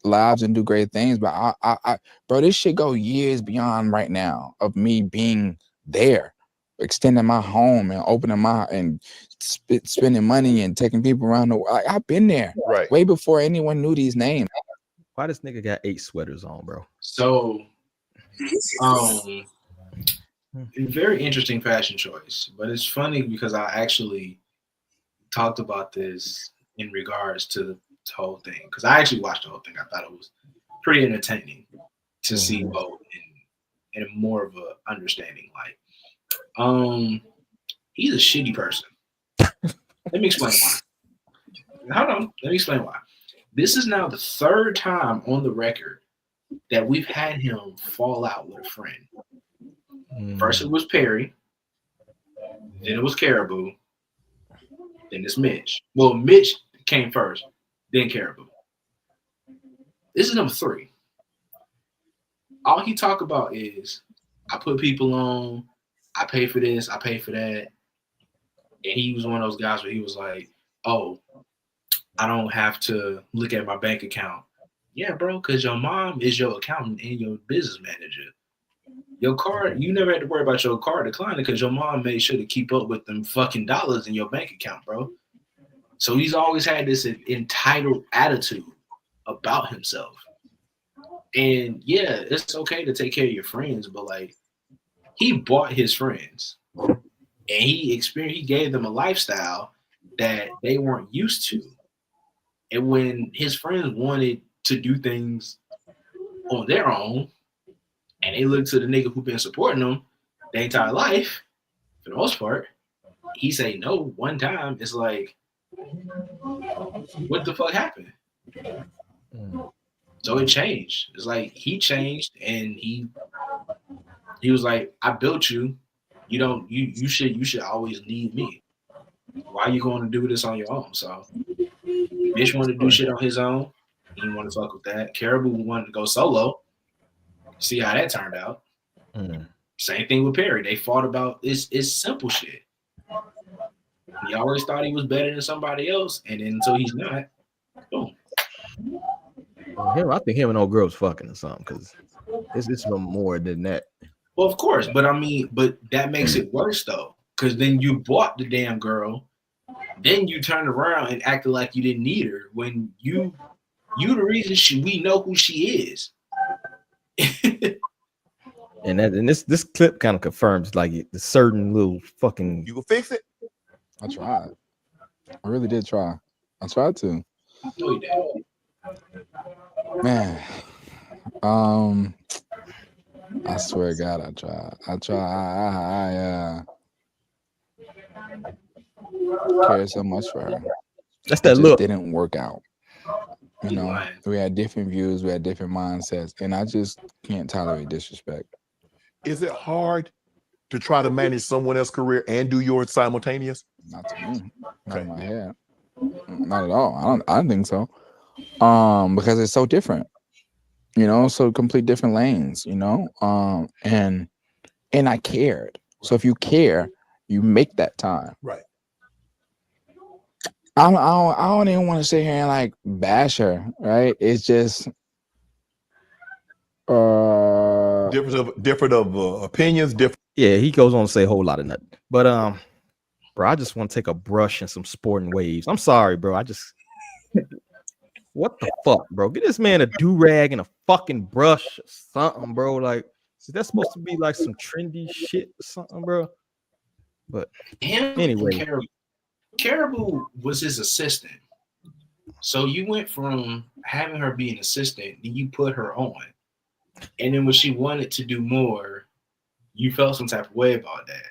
lives and do great things. But I bro, this shit go years beyond right now of me being there, extending my home and opening my and spending money and taking people around the world. Like, I've been there right way before anyone knew these names. Why this nigga got 8 sweaters on, bro? So, very interesting fashion choice, but it's funny because I actually talked about this in regards to the whole thing, because I actually watched the whole thing. I thought it was pretty entertaining to see both in more of a understanding. Like, he's a shitty person. Let me explain why. Hold on, let me explain why. This is now the 3rd time on the record that we've had him fall out with a friend. First it was Perry, then it was Caribou, then it's Mitch. Well, Mitch came first, then Caribou. This is number 3. All he talk about is, I put people on, I pay for this, I pay for that. And he was one of those guys where he was like, oh, I don't have to look at my bank account. Yeah, bro, because your mom is your accountant and your business manager. Your card, you never had to worry about your card declining because your mom made sure to keep up with them fucking dollars in your bank account, bro. So he's always had this entitled attitude about himself. And yeah, it's okay to take care of your friends, but like, he bought his friends and he gave them a lifestyle that they weren't used to. And when his friends wanted to do things on their own, and they look to the nigga who been supporting them their entire life, for the most part, he say no one time. It's like, what the fuck happened? So it changed. It's like he changed, and he was like, I built you. You should always need me. Why are you going to do this on your own? So Mitch wanted to do shit on his own. He didn't want to fuck with that. Caribou wanted to go solo. See how that turned out. Same thing with Perry. They fought about it's simple shit. He always thought he was better than somebody else, and then until he's not, boom. I think him and old girl's fucking or something, because it's no more than that. Well, of course, but that makes it worse though, because then you bought the damn girl, then you turned around and acted like you didn't need her when you the reason we know who she is. and this clip kind of confirms like the certain little fucking. You can fix it. I tried. I really did try. I tried to. No, you didn't. Man, I swear to God, I tried. I cared so much for her. That's that it look. Didn't work out. You know, we had different views, we had different mindsets, and I just can't tolerate disrespect. Is it hard to try to manage someone else's career and do yours simultaneous? Not to me. Not in my head. Not at all. I don't think so. Because it's so different. You know, so complete different lanes, you know. And I cared. So if you care, you make that time. Right. I don't even want to sit here and like bash her, right? It's just different of opinions, different. Yeah, he goes on to say a whole lot of nothing. But bro, I just want to take a brush and some sporting waves. I'm sorry, bro. What the fuck, bro? Get this man a do-rag and a fucking brush or something, bro. Like, is that supposed to be like some trendy shit or something, bro? But anyway. Caribou was his assistant. So you went from having her be an assistant, then you put her on. And then when she wanted to do more, you felt some type of way about that.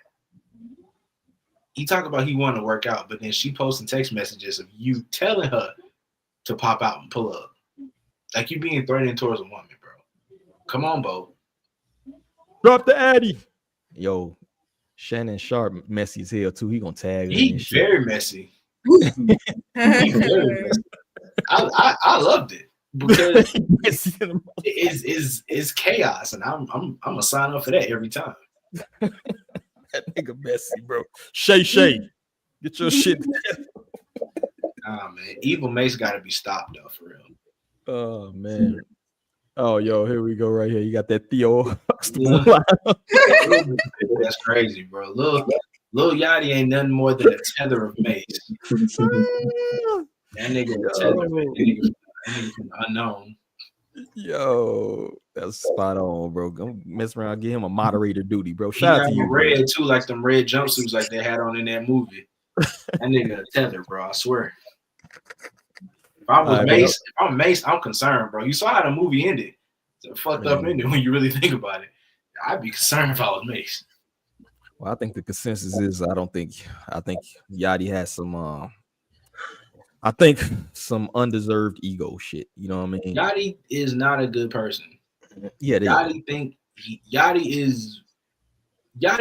he talked about he wanted to work out, but then she posting text messages of you telling her to pop out and pull up. Like you being threatening towards a woman, bro. Come on, Bo. Drop the Addy. Yo, Shannon Sharp messy as hell too. He gonna tag her. He very messy. He very messy. I loved it because it's chaos, and I'm gonna sign up for that every time. That nigga messy, bro. Shay, get your shit together. Nah, man. Evil Mace got to be stopped though, for real. Oh man. Oh, yo, here we go right here. You got that Theo. That's crazy, bro. Lil Yachty ain't nothing more than a tether of Mace. That nigga a tether. That nigga from the unknown. Yo, that's spot on, bro. Go mess around, give him a moderator duty, bro. Shout out to you, red bro. too, like them red jumpsuits like they had on in that movie. That nigga a tether, bro. I swear. If I was Mace, if I'm Mace, I'm concerned, bro. You saw how the movie ended. It's a fucked up ending when you really think about it. I'd be concerned if I was Mace. Well, I think the consensus is I think Yachty has some I think some undeserved ego shit. You know what I mean? Yachty is not a good person. Yeah, Yachty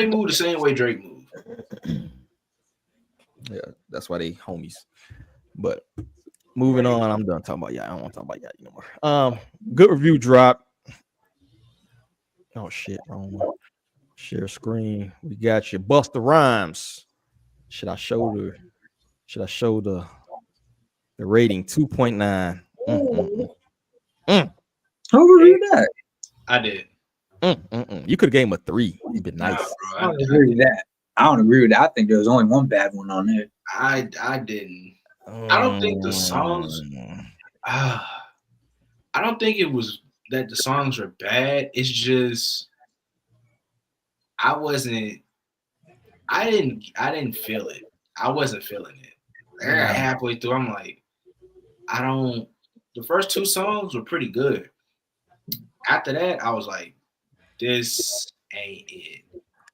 moved the same way Drake moved. Yeah, that's why they homies. But moving on, I'm done talking about Yachty. I don't want to talk about Yachty no more. Good review drop. Oh shit, wrong one. Share screen. We got you. Busta Rhymes. Should I show the rating? 2.9. Who reviewed that? I did. You could have gave him a 3. It'd been nice. I don't agree with that. I think there was only one bad one on there. I didn't. I don't think the songs. I don't think it was that the songs are bad. It's just I didn't feel it. I wasn't feeling it. Halfway through, I'm like, the first 2 songs were pretty good. After that, I was like, this ain't it.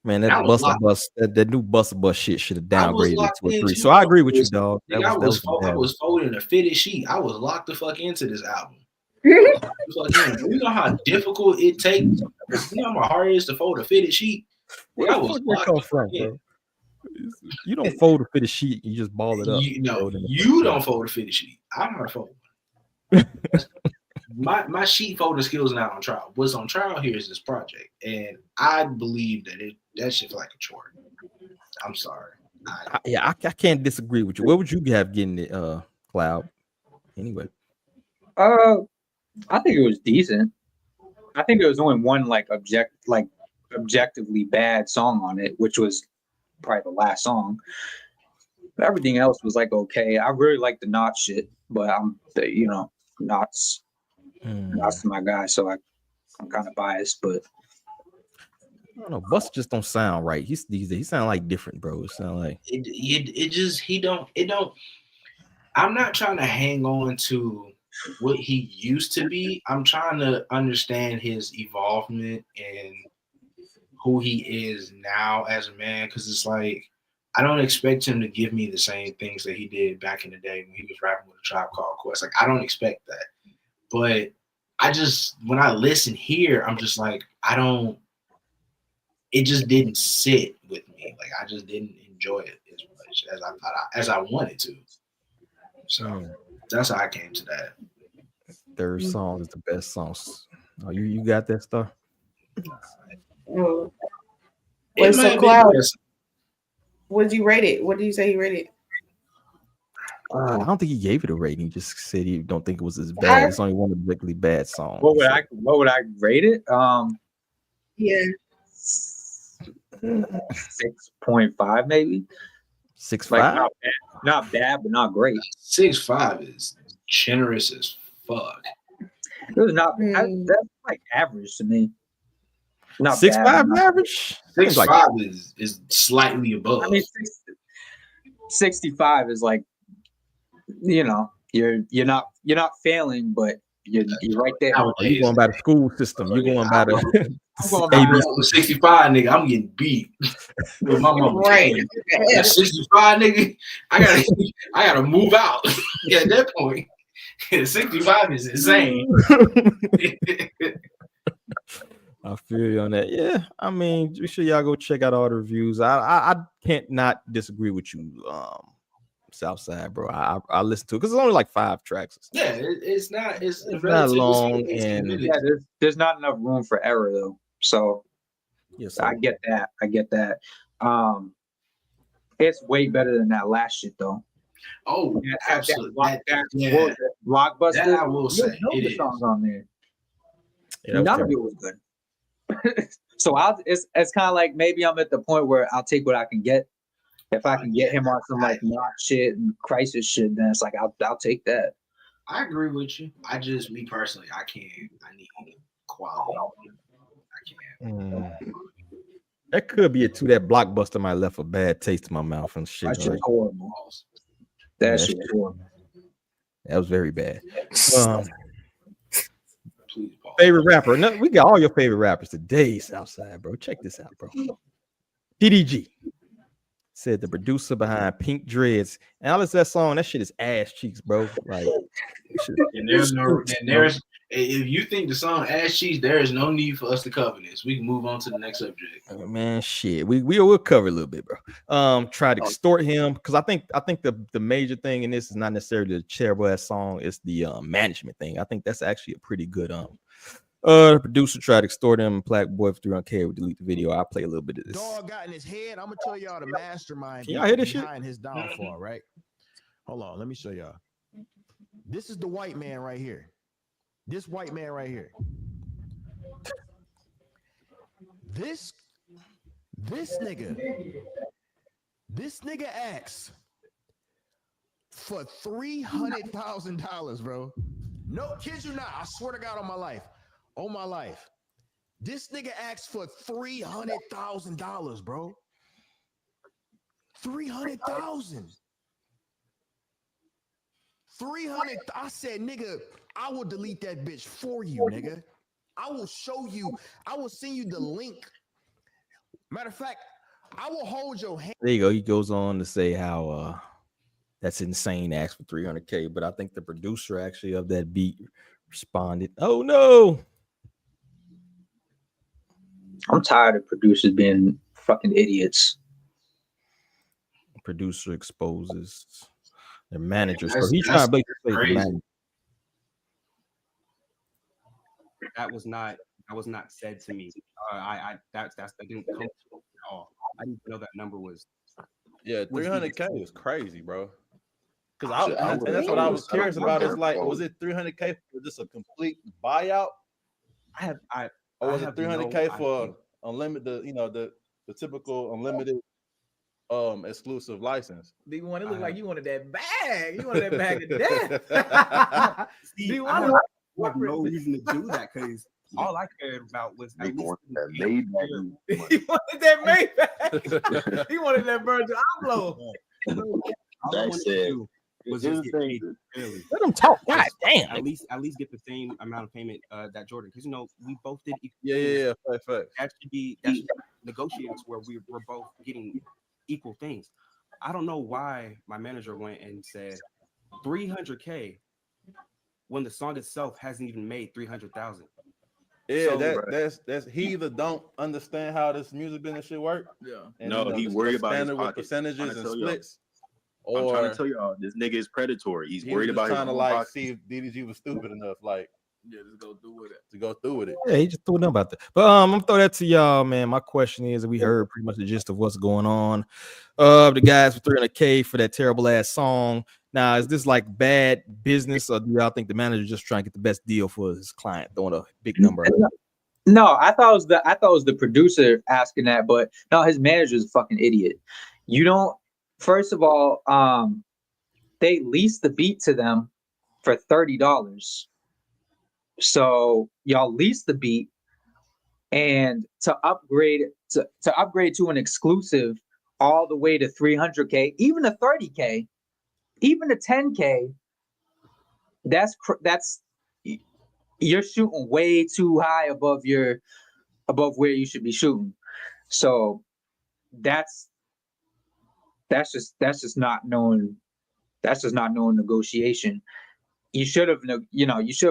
Man, that Busta Bus, that new Busta Bus shit should have downgraded it to a 3. So I agree with you, dog. I was folding a fitted sheet. I was locked the fuck into this album. You know how difficult it takes. You know how hard it is to fold a fitted sheet. Where the fuck that come from, bro? You don't fold a fitted sheet. You just ball it up. You don't fold a fitted sheet. I'm not folding. My sheet folding skills are not on trial. What's on trial here is this project, and I believe that shit's like a chore. I'm sorry. I can't disagree with you. What would you have getting it, Cloud? Anyway, I think it was decent. I think there was only one objectively bad song on it, which was probably the last song. But everything else was like okay. I really like the Knot shit, but Knot's my guy, so I'm kind of biased. But I don't know. Busta just don't sound right. He sound like different, bro. It sound like he don't. I'm not trying to hang on to what he used to be. I'm trying to understand his evolvement and who he is now as a man, because it's like I don't expect him to give me the same things that he did back in the day when he was rapping with a Tribe Called Quest. Like I don't expect that, but when I listen here, I'm just like it just didn't sit with me. Like I just didn't enjoy it as much as I wanted to. So that's how I came to that. Third song is the best songs. Oh, you got that stuff? What's so Cloud? What did you rate it? What did you say you rated it? I don't think he gave it a rating. He just said he don't think it was as bad. It's only one particularly bad song. What would I rate it? Yeah. 6.5 maybe. 6.5. Like not bad, but not great. 6.5 is generous as fuck. It was not. That's like average to me. Not 6.5 average. 6.5 is slightly above. I mean, 65 is like, you're not failing, but you're right there. You're going by the school system. You're going by the I'm going back to 65, nigga. I'm getting beat with my mama. Right. 65, nigga. I gotta move out. At that point, 65 is insane. I feel you on that. Yeah, I mean, be sure y'all go check out all the reviews. I can't not disagree with you, Southside, bro. I listened to it because it's only like 5 tracks. Yeah, it's not long, and yeah, there's not enough room for error though. So yes, I get that. It's way better than that last shit though. Oh, absolutely. Yeah. Blockbuster. That I will say. The songs on there. Yeah, none of it was good. So it's kind of like maybe I'm at the point where I'll take what I can get. If I can get him on some like knock shit and crisis shit, then it's like I'll take that. I agree with you. Me personally, I can't. I need quality. I can't. That could be it too. That Blockbuster might have left a bad taste in my mouth and shit. That shit horrible. That shit horrible. That was very bad. Favorite rapper? No, we got all your favorite rappers today, Southside, bro. Check this out, bro. DDG said the producer behind Pink Dreads. And I listen to that song. That shit is ass cheeks, bro. Like, if you think the song ass cheeks, there is no need for us to cover this. We can move on to the next subject. Man, shit. We will cover a little bit, bro. Try to extort him because I think the major thing in this is not necessarily the terrible ass song. It's the management thing. I think that's actually a pretty good the producer tried to extort him. Black Boy for 300K would delete the video. I'll play a little bit of this. Dog got in his head. I'm gonna tell y'all the mastermind. Can y'all hear this shit? Behind his downfall, right? Hold on, let me show y'all. This is the white man right here. This white man right here. This nigga asks for $300,000, bro. No, kid you not. I swear to God on my life. On my life. This nigga asked for $300,000, bro. 300,000. 300. I said, nigga, I will delete that bitch for you, nigga. I will show you. I will send you the link. Matter of fact, I will hold your hand. There you go. He goes on to say how that's insane. Ask for 300K, but I think the producer actually of that beat responded. Oh no. I'm tired of producers being fucking idiots. Producer exposes their managers. So he's trying to basically say the manager. That was not said to me. That didn't come to me at all. I didn't know that number was. Yeah, 300K is crazy, bro. Because that's what I was curious about. Is like, was it 300K for just a complete buyout? Or was it 300K for unlimited? The typical unlimited exclusive license. D1, it looked like you wanted that bag. You wanted that bag of death. See, I have no reason to do that because all I cared about was at least he wanted that Maybach. He wanted that Virgil Abloh. That's it. Was just get paid early. Let them talk. God damn. At least get the same amount of payment that Jordan, because we both did. Yeah. That should be negotiated where we're both getting equal things. I don't know why my manager went and said 300K when the song itself hasn't even made 300,000. Yeah, that's he either don't understand how this music business shit work. Yeah. And no, he worried about his with pockets. percentages and splits. I'm trying to tell y'all, this nigga is predatory. He's worried about trying his to pockets. see if DDG was stupid enough, just go through with it. To go through with it. Yeah, he just threw them about that. But I'm gonna throw that to y'all, man. My question is, we heard pretty much the gist of what's going on. The guys for 300K for that terrible ass song. Now, is this like bad business, or do y'all think the manager just trying to get the best deal for his client, throwing a big number? No, I thought it was the producer asking that, but no, his manager's a fucking idiot. You don't. First of all, they leased the beat to them for $30. So y'all leased the beat, and to upgrade to an exclusive all the way to 300K, even a 30K, even a 10K, that's you're shooting way too high above your above where you should be shooting. So that's just not knowing. That's just not knowing negotiation. You should have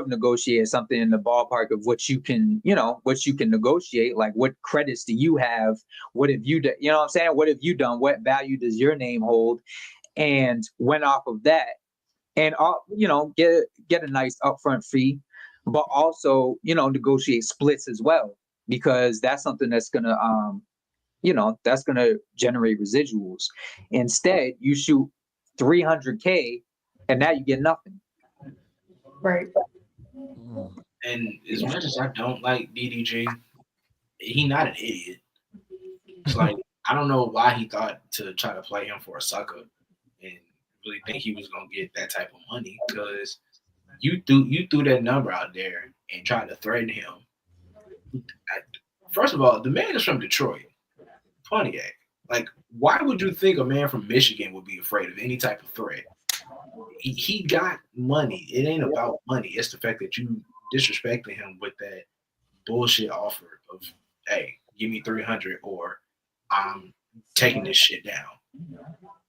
negotiated something in the ballpark of what you can negotiate. Like, what credits do you have? What have you done? You know what I'm saying? What have you done? What value does your name hold? And went off of that, and get a nice upfront fee, but also negotiate splits as well, because that's something that's gonna generate residuals. Instead, you shoot $300K, and now you get nothing. Right. And as much as I don't like DDG, he not an idiot. It's like, I don't know why he thought to try to play him for a sucker and really think he was gonna get that type of money, because you threw that number out there and tried to threaten him. First of all, the man is from Detroit, Pontiac. Like, why would you think a man from Michigan would be afraid of any type of threat? He got money. It ain't about money. It's the fact that you disrespecting him with that bullshit offer of, hey, give me 300 or I'm taking this shit down.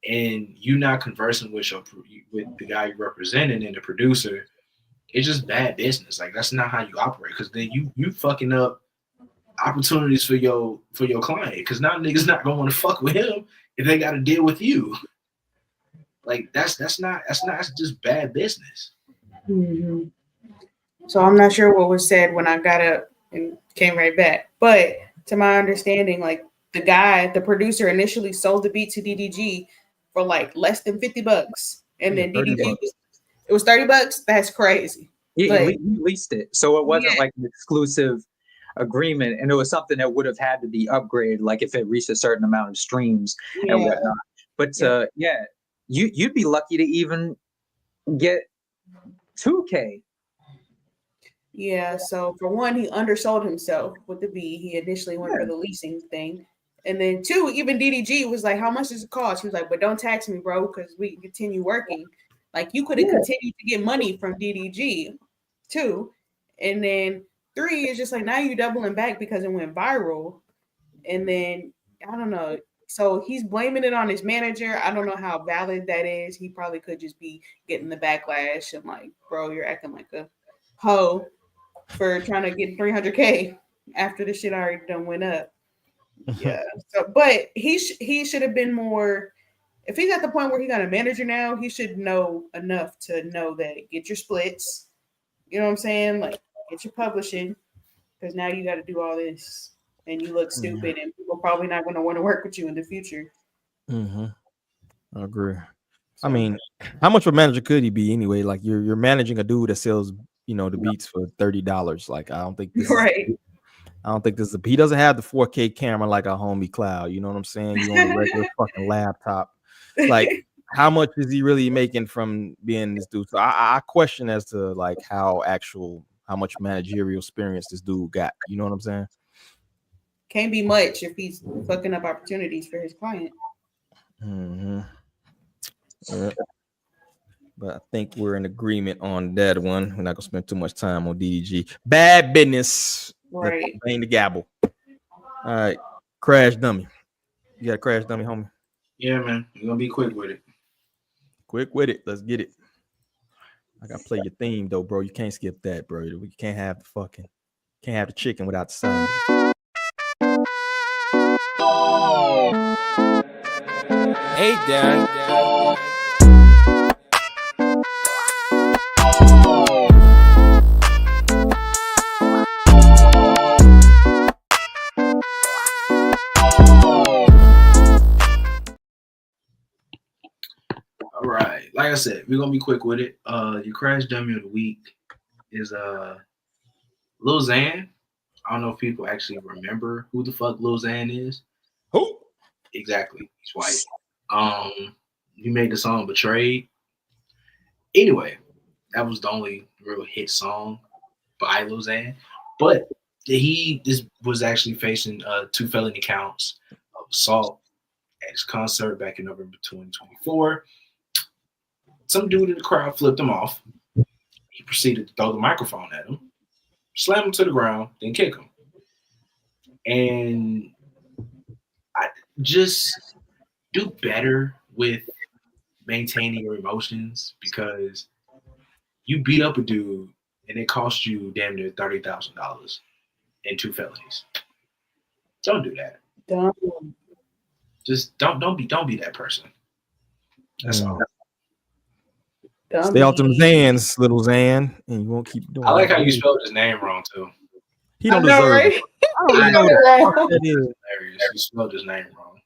And you not conversing with the guy you're representing and the producer. It's just bad business. Like, that's not how you operate, because then you fucking up opportunities for your client, because now niggas not gonna want to fuck with him if they got to deal with you. Like, that's just bad business. Mm-hmm. So I'm not sure what was said when I got up and came right back, but to my understanding, like, the producer initially sold the beat to DDG for like less than $50, and then DDG it was $30. That's crazy. Yeah, he leased it, so it wasn't like an exclusive agreement, and it was something that would have had to be upgraded, like if it reached a certain amount of streams and whatnot. But you'd be lucky to even get 2K. Yeah, so for one, he undersold himself with the beat. He initially went for the leasing thing. And then two, even DDG was like, how much does it cost? He was like, but don't tax me, bro, because we can continue working. Like, you could have continued to get money from DDG too. And then three is just like, now you're doubling back because it went viral. And then, I don't know. So he's blaming it on his manager. I don't know how valid that is. He probably could just be getting the backlash and like, bro, you're acting like a hoe for trying to get 300K after the shit already done went up. Yeah. So, but he should have been more. If he's at the point where he got a manager now, he should know enough to know that get your splits. You know what I'm saying? Like, get your publishing, because now you got to do all this, and you look stupid, and people probably not going to want to work with you in the future. Mm-hmm. I agree. I mean, how much of a manager could he be anyway? Like, you're managing a dude that sells, the beats for $30. Like, I don't think this he doesn't have the 4K camera like a homie Cloud. You know what I'm saying? You on a regular fucking laptop. Like, how much is he really making from being this dude? So I question as to like how much managerial experience this dude got. You know what I'm saying? Can't be much if he's fucking up opportunities for his client. Mm-hmm. Yeah. But I think we're in agreement on that one. We're not gonna spend too much time on DDG. Bad business. Right. Bang the gavel. All right. Crash dummy. You got a crash dummy, homie? Yeah, man. You're gonna be quick with it. Quick with it. Let's get it. I gotta play your theme though, bro. You can't skip that, bro. You can't have the chicken without the side. Hey, Dad. All right. Like I said, we're gonna be quick with it. Your crash dummy of the week is Lil Xan. I don't know if people actually remember who the fuck Lil Xan is. Who? Exactly. He's white. He made the song Betrayed. Anyway, that was the only real hit song by Lil Xan. But he was actually facing 2 felony counts of assault at his concert back in November 2024. Some dude in the crowd flipped him off. He proceeded to throw the microphone at him, slam him to the ground, then kick him. And I just do better with maintaining your emotions, because you beat up a dude and it cost you damn near $30,000 and 2 felonies. Don't do that. Just don't be that person. That's all. Stay off them Zans, little Zan, and you won't keep doing. I like how you spelled his name wrong too. He don't deserve it. I don't know who the fuck that is. You spelled his name wrong,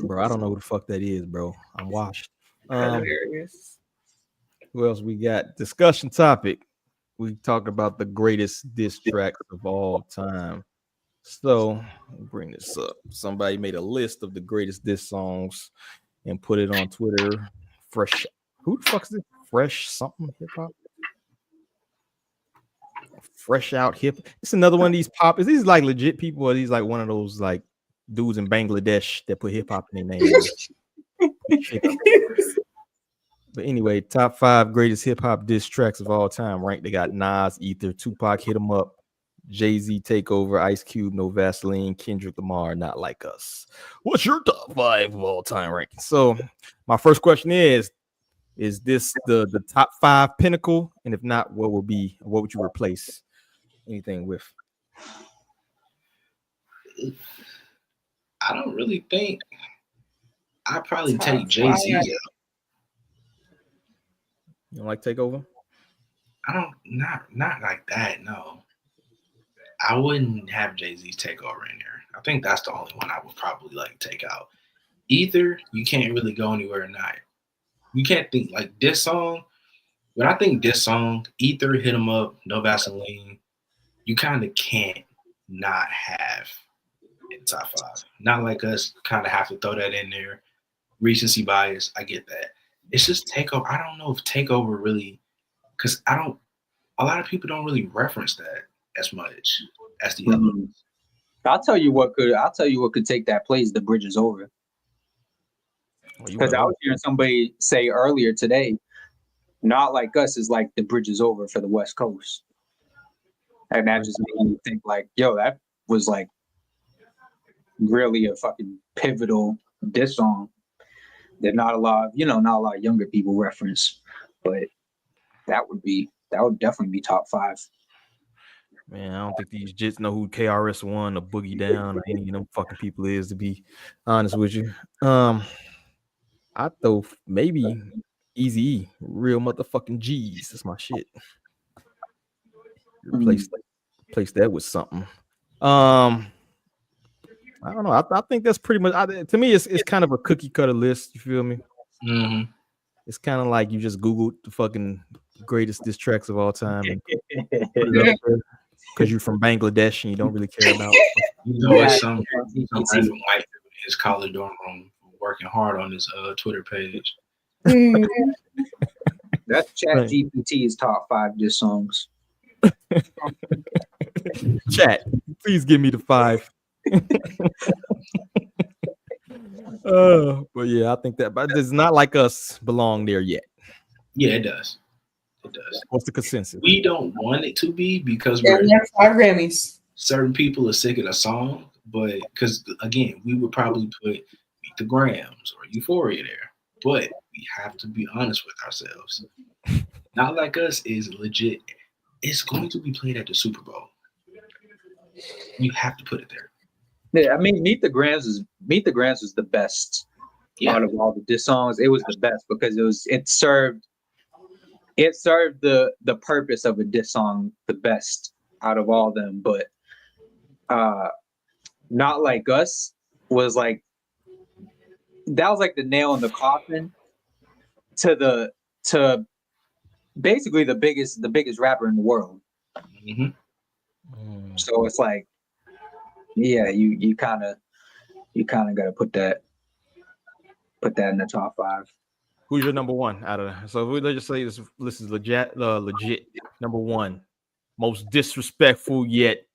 bro. I don't know who the fuck that is, bro. I'm washed. Who else we got? Discussion topic. We talked about the greatest diss tracks of all time. So bring this up. Somebody made a list of the greatest diss songs and put it on Twitter. Fresh. Who the fuck is this? Fresh something hip hop? Fresh out hip. It's another one of these pop. Is these like legit people, or are these like one of those like dudes in Bangladesh that put hip hop in their name? But anyway, top 5 greatest hip hop diss tracks of all time. Ranked. They got Nas, Ether, Tupac, Hit 'Em Up, Jay-Z, Takeover, Ice Cube, No Vaseline, Kendrick Lamar, Not Like Us. What's your top 5 of all time ranking? So my first question is this the top 5 pinnacle? And if not, what would you replace anything with? I don't really think. I'd probably take Jay-Z out. You don't like Takeover? I don't, not like that, no. I wouldn't have Jay-Z's Takeover in there. I think that's the only one I would probably like take out. Either you can't really go anywhere or not. You can't think like this song. When I think this song, Ether, Hit 'Em Up, No Vaseline, you kind of can't not have in top 5. Not Like Us, kind of have to throw that in there. Recency bias, I get that. It's just Takeover. I don't know if Takeover really, because a lot of people don't really reference that as much as the other ones. I'll tell you what could take that place. The Bridge Is Over. Because I was hearing somebody say earlier today, Not Like Us is like The Bridge Is Over for the West Coast. And that just made me think like, yo, that was like really a fucking pivotal diss song that not a lot of younger people reference. But that would definitely be top 5. Man, I don't think these jits know who KRS-One or Boogie Down or any of them fucking people is, to be honest with you. I throw maybe Eazy-E, Real Motherfucking G's. That's my shit. Replace that with something. I don't know. I think that's pretty much. To me, it's kind of a cookie cutter list. You feel me? Mm-hmm. It's kind of like you just Googled the fucking greatest diss tracks of all time and put it up there because you're from Bangladesh and you don't really care about. It's some random white dude in his college dorm room working hard on his Twitter page. That's ChatGPT's top 5 diss songs. Chat, please give me the 5. But yeah, I think that, but it's Not Like Us belong there yet. Yeah, it does. It does. What's the consensus? We don't want it to be because we're 5 Grammys. Certain people are sick of the song, but because again, we would probably put Meet the Grams or Euphoria there. But we have to be honest with ourselves. Not Like Us is legit. It's going to be played at the Super Bowl. You have to put it there. Yeah, I mean, Meet the Grams was the best out of all the diss songs. It was the best because it served the purpose of a diss song the best out of all of them. But Not Like Us was like the nail in the coffin to basically the biggest rapper in the world. Mm-hmm. So it's like, yeah, you kind of got to put that in the top 5. Who's your number 1 out of that? So let's just say this is legit number 1, most disrespectful yet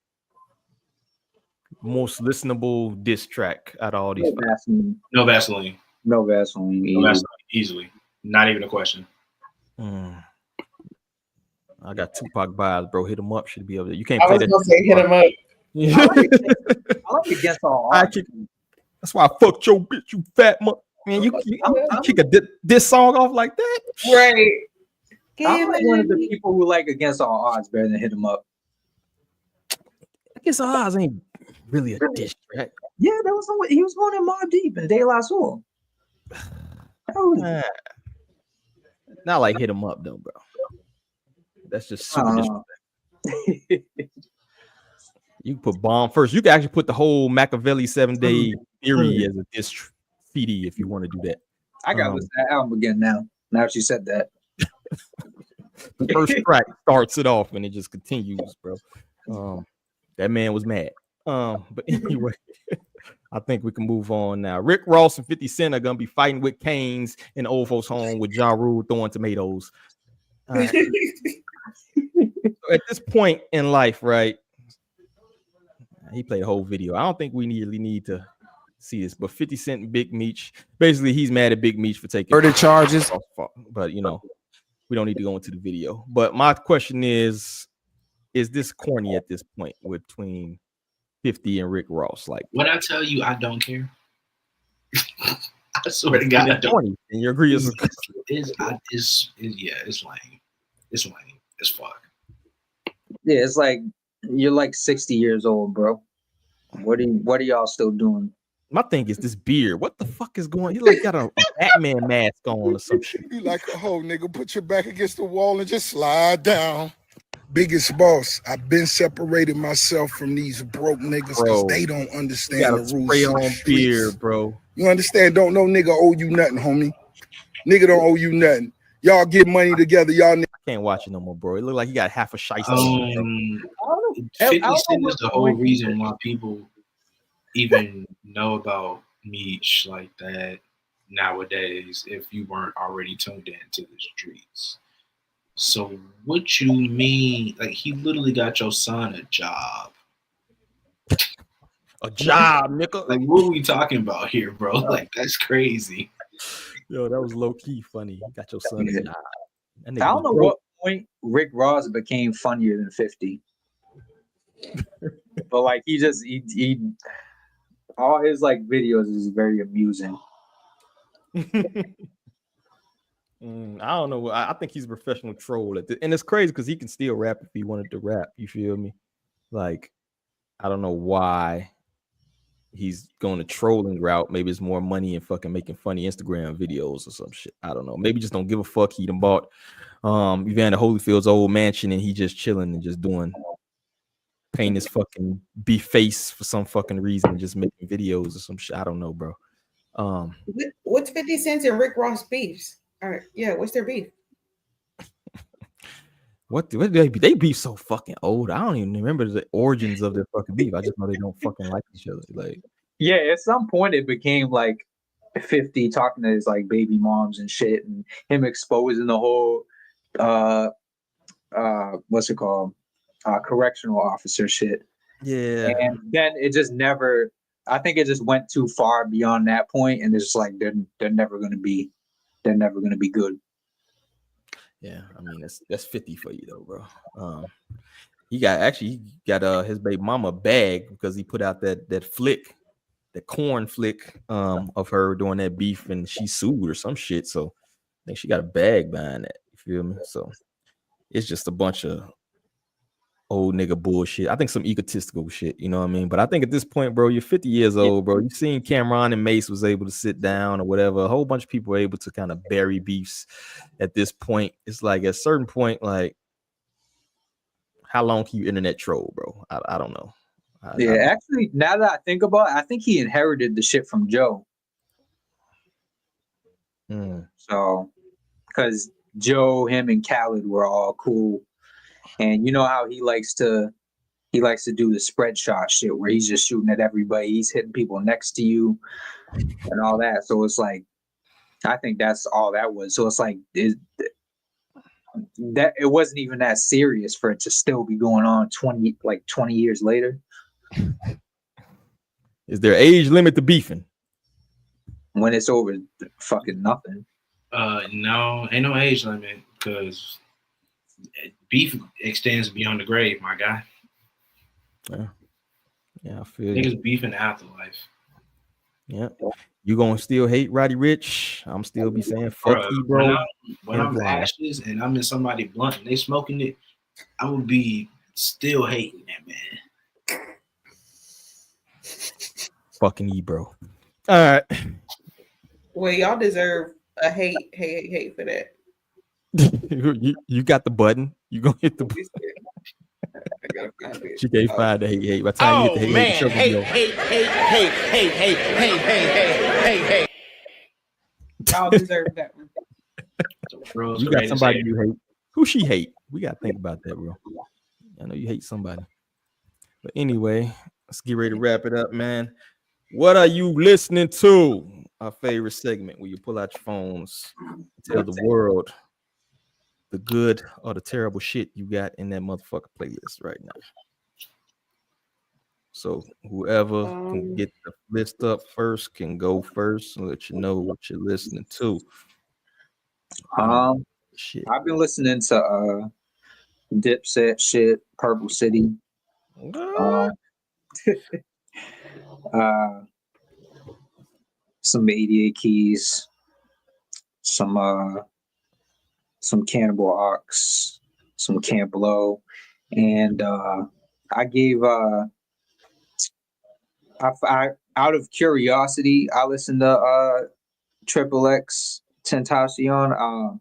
most listenable diss track out of all these. No Vaseline. No Vaseline. Easily. Not even a question. I got Tupac vibes, bro. Hit 'Em Up should be over there. You can't play that. Hit 'Em Up. I like against all odds. That's why I fucked your bitch, you fat man. You kick this song off like that, right? I'm like one of the people who like against all odds better than hit him up. Against all odds ain't really a diss track. Yeah, that was he was going in Mobb Deep and De La Soul. Not like hit him up though, bro. That's just super disrespectful. You put Bomb first. You can actually put the whole Machiavelli 7-Day Theory as a diss CD if you want to do that. I gotta listen to that album again now. Now that you said that. The first track starts it off and it just continues, bro. That man was mad. But anyway, I think we can move on now. Rick Ross and 50 Cent are gonna be fighting with canes in the old folks' home with Ja Rule throwing tomatoes. So at this point in life, right? He played a whole video. I don't think we really need to see this, but 50 Cent and Big Meech, basically he's mad at Big Meech for taking murder charges. But you know, we don't need to go into the video. But my question is this corny at this point between 50 and Rick Ross? Like, when I tell you I don't care, I swear to God, I don't. Corny, and you agree? It's lame. It's lame as fuck. Yeah, it's like you're like 60 years old, bro. What are y'all still doing? My thing is this beard. What the fuck is going on? You like got a Batman mask on or some shit. You like a hoe, nigga. Put your back against the wall and just slide down. Biggest boss, I've been separated myself from these broke niggas because they don't understand the rules. Spray on beard, bro. You understand? Don't no nigga owe you nothing, homie. Nigga don't owe you nothing. Y'all get money together. Y'all I can't watch it no more, bro. It look like he got half a shice. 50 Cent is the whole reason why people even know about Meech like that nowadays if you weren't already tuned into the streets. So what you mean? Like, he literally got your son a job. A job, nigga. Like, what are we talking about here, bro? Like, that's crazy. Yo, that was low key funny. You got your son a job. I don't know what point Rick Ross became funnier than 50. But like he all his like videos is very amusing. I don't know. I think he's a professional troll and it's crazy because he can still rap if he wanted to rap. You feel me? Like, I don't know why he's going the trolling route. Maybe it's more money and fucking making funny Instagram videos or some shit. I don't know. Maybe just don't give a fuck. He done bought Evander Holyfield's old mansion and he just chilling and just painting his fucking beef face for some fucking reason, just making videos or some shit. I don't know, bro. What's 50 Cent and Rick Ross beefs? All right, yeah, what's their beef? What they beef so fucking old? I don't even remember the origins of their fucking beef. I just know they don't fucking like each other. Like, yeah, at some point it became like 50 talking to his like baby moms and shit, and him exposing the whole what's it called? Correctional officer shit. Yeah. And then it just never, I think it just went too far beyond that point, and it's just like they're never gonna be good. Yeah, I mean that's 50 for you though, bro. He got his baby mama a bag because he put out that flick, the corn flick of her doing that beef, and she sued or some shit. So I think she got a bag behind that. You feel me? So it's just a bunch of old nigga bullshit. I think some egotistical shit, you know what I mean? But I think at this point, bro, you're 50 years old, bro. You've seen Cameron and Mace was able to sit down or whatever. A whole bunch of people were able to kind of bury beefs at this point. It's like at a certain point, like, how long can you internet troll, bro? I don't know. Actually, now that I think about it, I think he inherited the shit from Joe. So, because Joe, him, and Khaled were all cool. And you know how he likes to do the spread shot shit where he's just shooting at everybody. He's hitting people next to you and all that. So it's like, I think that's all that was. So it's like that it wasn't even that serious for it to still be going on 20 years later. Is there age limit to beefing? When it's over fucking nothing. No, ain't no age limit because beef extends beyond the grave, my guy. Yeah. Yeah, I feel you. Niggas beef in the afterlife. Yeah. You gonna still hate Roddy Rich? I'm still be saying fuck Bruh, Ebro. when I'm ashes and I'm in somebody blunt and they smoking it, I would be still hating that man. Fucking Ebro. All right. Well, y'all deserve a hate for that. you got the button. You gonna hit the button. I gotta find it. She can't find the hate. By the time you hit the hate, the show gonna be over. Y'all deserve that one. You got somebody you hate. Who she hate? We gotta think about that, bro. I know you hate somebody. But anyway, let's get ready to wrap it up, man. What are you listening to? Our favorite segment where you pull out your phones, tell the world the good or the terrible shit you got in that motherfucker playlist right now. So whoever can get the list up first can go first and let you know what you're listening to. Shit. I've been listening to Dipset shit, Purple City. Some 88 Keys, some Cannibal Ox, some Camp Low, and I gave I out of curiosity I listened to Triple X Tentacion.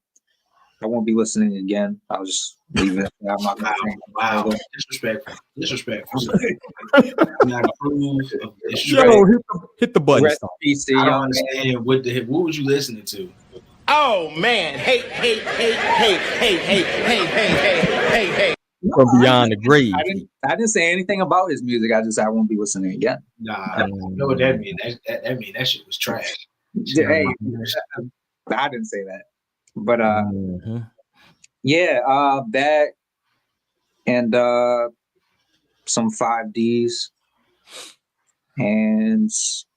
I won't be listening again. I'll just leave it. I'm not gonna wow. Disrespectful. Yo, hit the button. Rest in peace to I don't young understand what was you listening to? Oh man, hey. From beyond the grave. I didn't say anything about his music. I just said I won't be listening again. Nah, I know what that means. That mean that shit was trash. Hey, I didn't say that. But yeah, that and some 5Ds and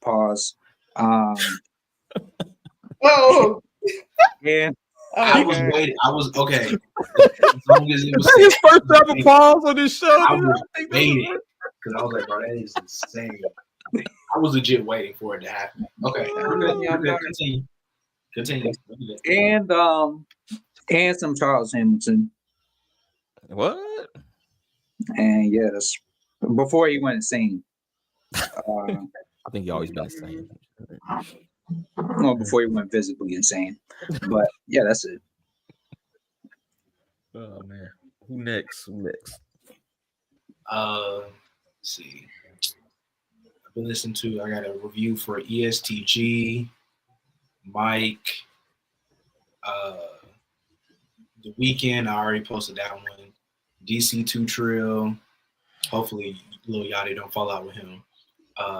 pause. Whoa. And I was waiting. I was okay. As long as it was his first ever pause on this show. I was waiting because I was like, bro, that is insane. I was legit waiting for it to happen. Okay, continue. And some Charles Hamilton. What? And yeah, that's before he went insane. I think he always been insane. Well, before he went visibly insane. But yeah, that's it. Oh man. Who next? Let's see. I've been listening to, I got a review for ESTG, Mike, The Weeknd, I already posted that one. DC2 Trill. Hopefully Lil Yachty don't fall out with him.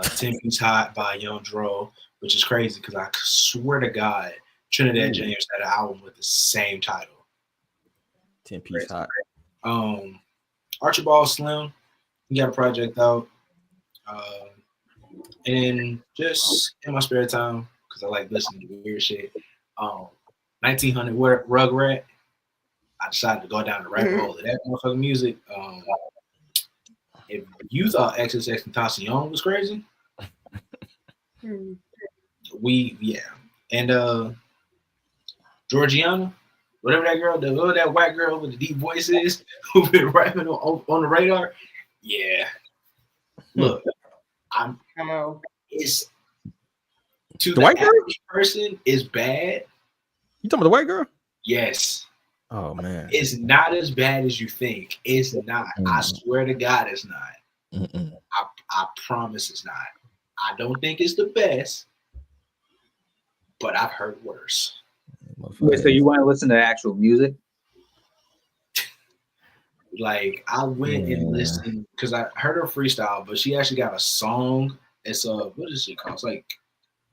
10 Piece Hot by Young Dro, which is crazy because I swear to God, Trinidad James had an album with the same title. 10 Piece Hot. Archibald Slim, he got a project out. And just in my spare time, because I like listening to weird shit. 1900 Rugrat. I decided to go down the rabbit hole of that motherfucking music. If you thought XXXTentacion was crazy, and Georgiana, whatever that white girl with the deep voice is, who been rapping on the radar, yeah. Look, it's to the white average person is bad. You talking about the white girl? Yes. Oh man, it's not as bad as you think. It's not. I swear to God, it's not. I promise it's not. I don't think it's the best, but I've heard worse. Wait, so you want to listen to actual music? Like I went and listened because I heard her freestyle, but she actually got a song. It's what is it called? It's like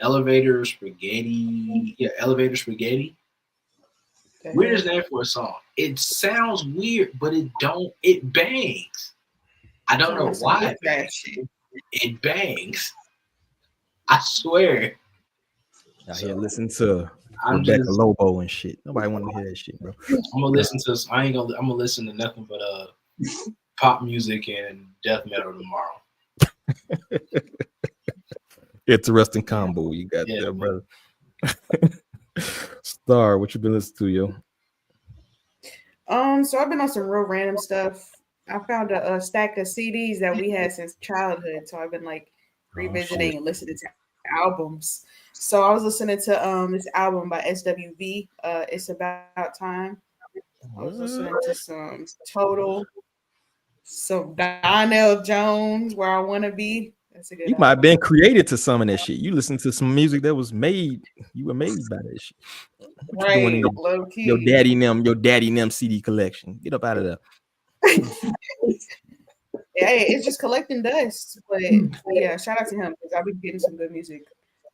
Elevator Spaghetti. Yeah, Elevator Spaghetti. Weirdest name for a song. It sounds weird, but it bangs. I don't know why it bangs. I swear. I hear listen to Rebecca Lobo and shit. Nobody want to hear that shit, bro. I'm gonna listen to. I'm gonna listen to nothing but pop music and death metal tomorrow. Interesting combo you got there, brother. Star, what you been listening to, yo? So I've been on some real random stuff. I found a stack of CDs that we had since childhood. So I've been like revisiting and listening to albums. So I was listening to this album by SWV. It's About Time. I was listening to some Total, some Donnell Jones, Where I Wanna Be. That's a good You might have been created to some of that shit. You listen to some music that was made. You were made by that shit. What you doing in your daddy and them CD collection? Get up out of there. Hey, it's just collecting dust. But yeah, shout out to him because I've been getting some good music.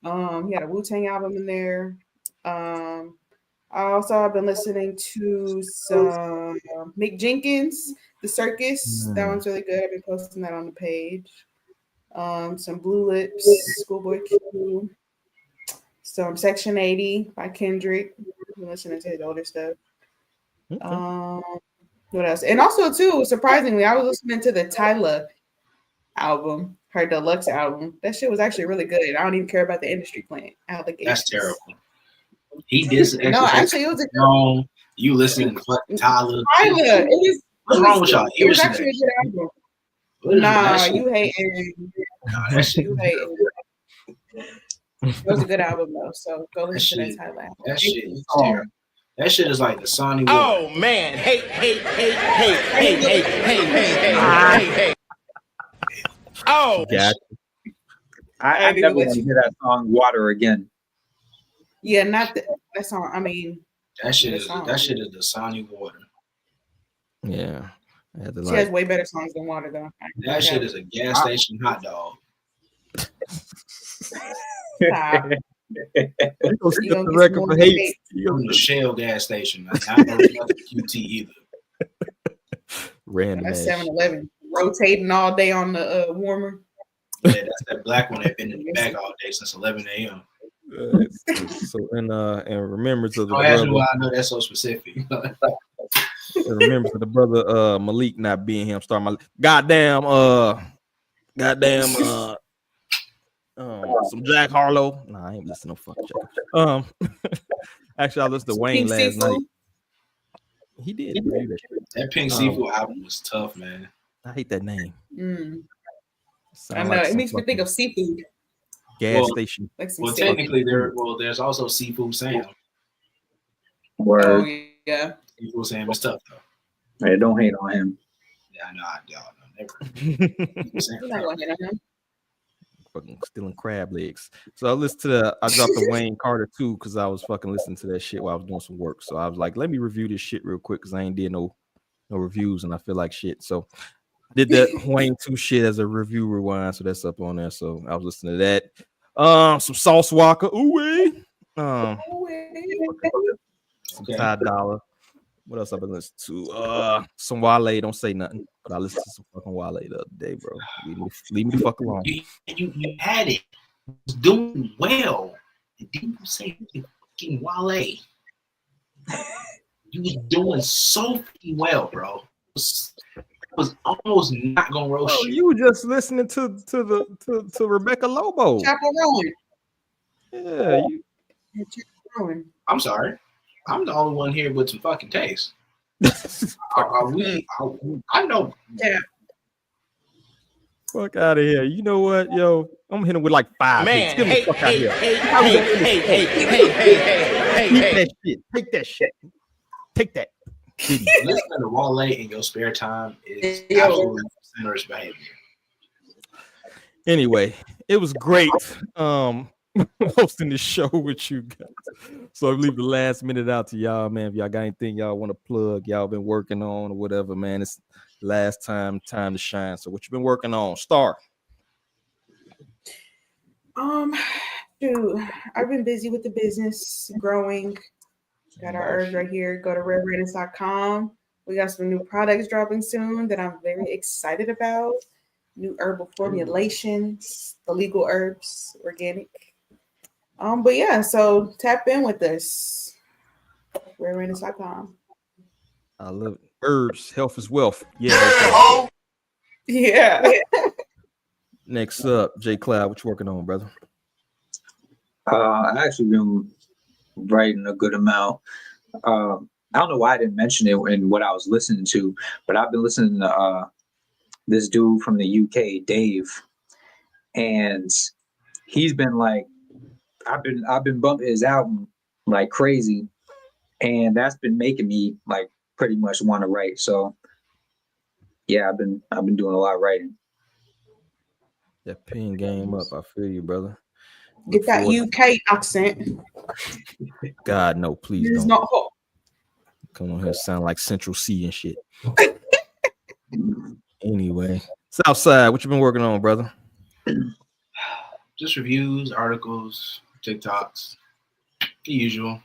He had a Wu-Tang album in there. I've been listening to some Mick Jenkins, The Circus. That one's really good. I've been posting that on the page. Some Blue Lips, Schoolboy Q. Some Section 80 by Kendrick. I've been listening to his older stuff. What else? And also, too, surprisingly, I was listening to the Tyla album, her deluxe album. That shit was actually really good. I don't even care about the industry playing allegations. That's terrible. He did. No, actually, it was a good. You listening to fucking Tyla? What's wrong with y'all? It was actually a good album. Nah, you hating. Nah, that shit. You hating. It was a good album though, so go listen to that Tyla. That shit is terrible. That shit is like the Sony. Oh man, hey. Oh, gotcha. I never want to hear that song "Water" again. Yeah, not that song. I mean, that shit is the Sony Water. Yeah, she has way better songs than Water though. That shit is a gas station hot dog. Stop. You gonna the record for hate. From the Shell gas station, not QT either. Random. That's 7-Eleven rotating all day on the warmer. Yeah, that's that black one that been in the bag all day since 11 a.m. So in remembrance of the brother, brother, why I know that's so specific. In remembrance of the brother Malik not being here, I'm starting my goddamn some Jack Harlow. Nah, I ain't listening to no fucking Jack. Actually, I listened to Wayne Pink last Seafood. night. He did. That Pink Seafood album was tough, man. I hate that name. I know it makes me think of seafood. Gas station. Like technically, there's also Seafood Sam. Word. Oh yeah. Seafood Sam is tough though. Hey, don't hate on him. Yeah, I know. Y'all know never. I'm not gonna hit on him. Fucking stealing crab legs. So I dropped the Wayne Carter too because I was fucking listening to that shit while I was doing some work. So I was like, let me review this shit real quick because I ain't did no reviews and I feel like shit. So I did that Wayne 2 shit as a review rewind. So that's up on there. So I was listening to that. Some Sauce Walker. Ooh-wee. Some Ty Dolla. What else I've been listening to? Some Wale. Don't say nothing. But I listened to some fucking Wale the other day, bro. Leave me the fuck alone. You had it. It was doing well. And then you say fucking Wale. You was doing so fucking well, bro. It was almost not gonna roast you. You were just listening to Rebecca Lobo. Chapel Rowan. Yeah. I'm sorry. I'm the only one here with some fucking taste. I know. Yeah. Fuck out of here. You know what, yo? I'm hitting with like 5 man. Get the fuck out of here. Take that shit. Take that. Listening to Wale in your spare time is absolutely sinner's behavior. Anyway, it was great hosting this show with you guys. So I leave the last minute out to y'all, man. If y'all got anything y'all want to plug, y'all been working on or whatever, man. It's last time to shine. So what you been working on? Star. Dude, I've been busy with the business, growing. Got our herbs right here. Go to redredness.com. We got some new products dropping soon that I'm very excited about. New herbal formulations, illegal herbs, organic. But yeah, so tap in with us. redredness.com. I love it. Herbs, health is wealth. Yeah. Yeah. Next up, J Cloud, what you working on, brother? I actually been writing a good amount. I don't know why I didn't mention it in what I was listening to, but I've been listening to this dude from the UK, Dave, and he's been like, I've been bumping his album like crazy, and that's been making me like pretty much want to write. So yeah, I've been doing a lot of writing. That pen game up. I feel you, brother. Get that UK accent. God, no, please It's don't. not hot. Come on here, sound like Central C and shit. Anyway, Southside, what you been working on, brother? Just reviews, articles, TikToks, the usual.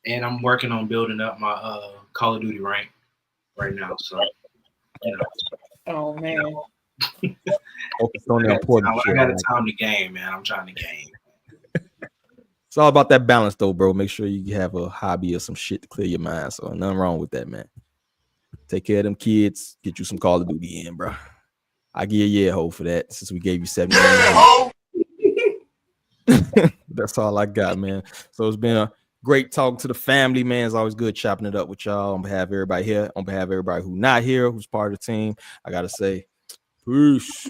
And I'm working on building up my Call of Duty rank right now. So, you know. Oh man. Focus on the important shit. I got a time to game, man. I'm trying to game. It's all about that balance, though, bro. Make sure you have a hobby or some shit to clear your mind. So nothing wrong with that, man. Take care of them kids. Get you some Call of Duty in, bro. I give you a year hold for that since we gave you 7 million. That's all I got, man. So it's been a great talking to the family, man. It's always good chopping it up with y'all. On behalf of everybody here, on behalf of everybody who's not here, who's part of the team, I gotta say, peace.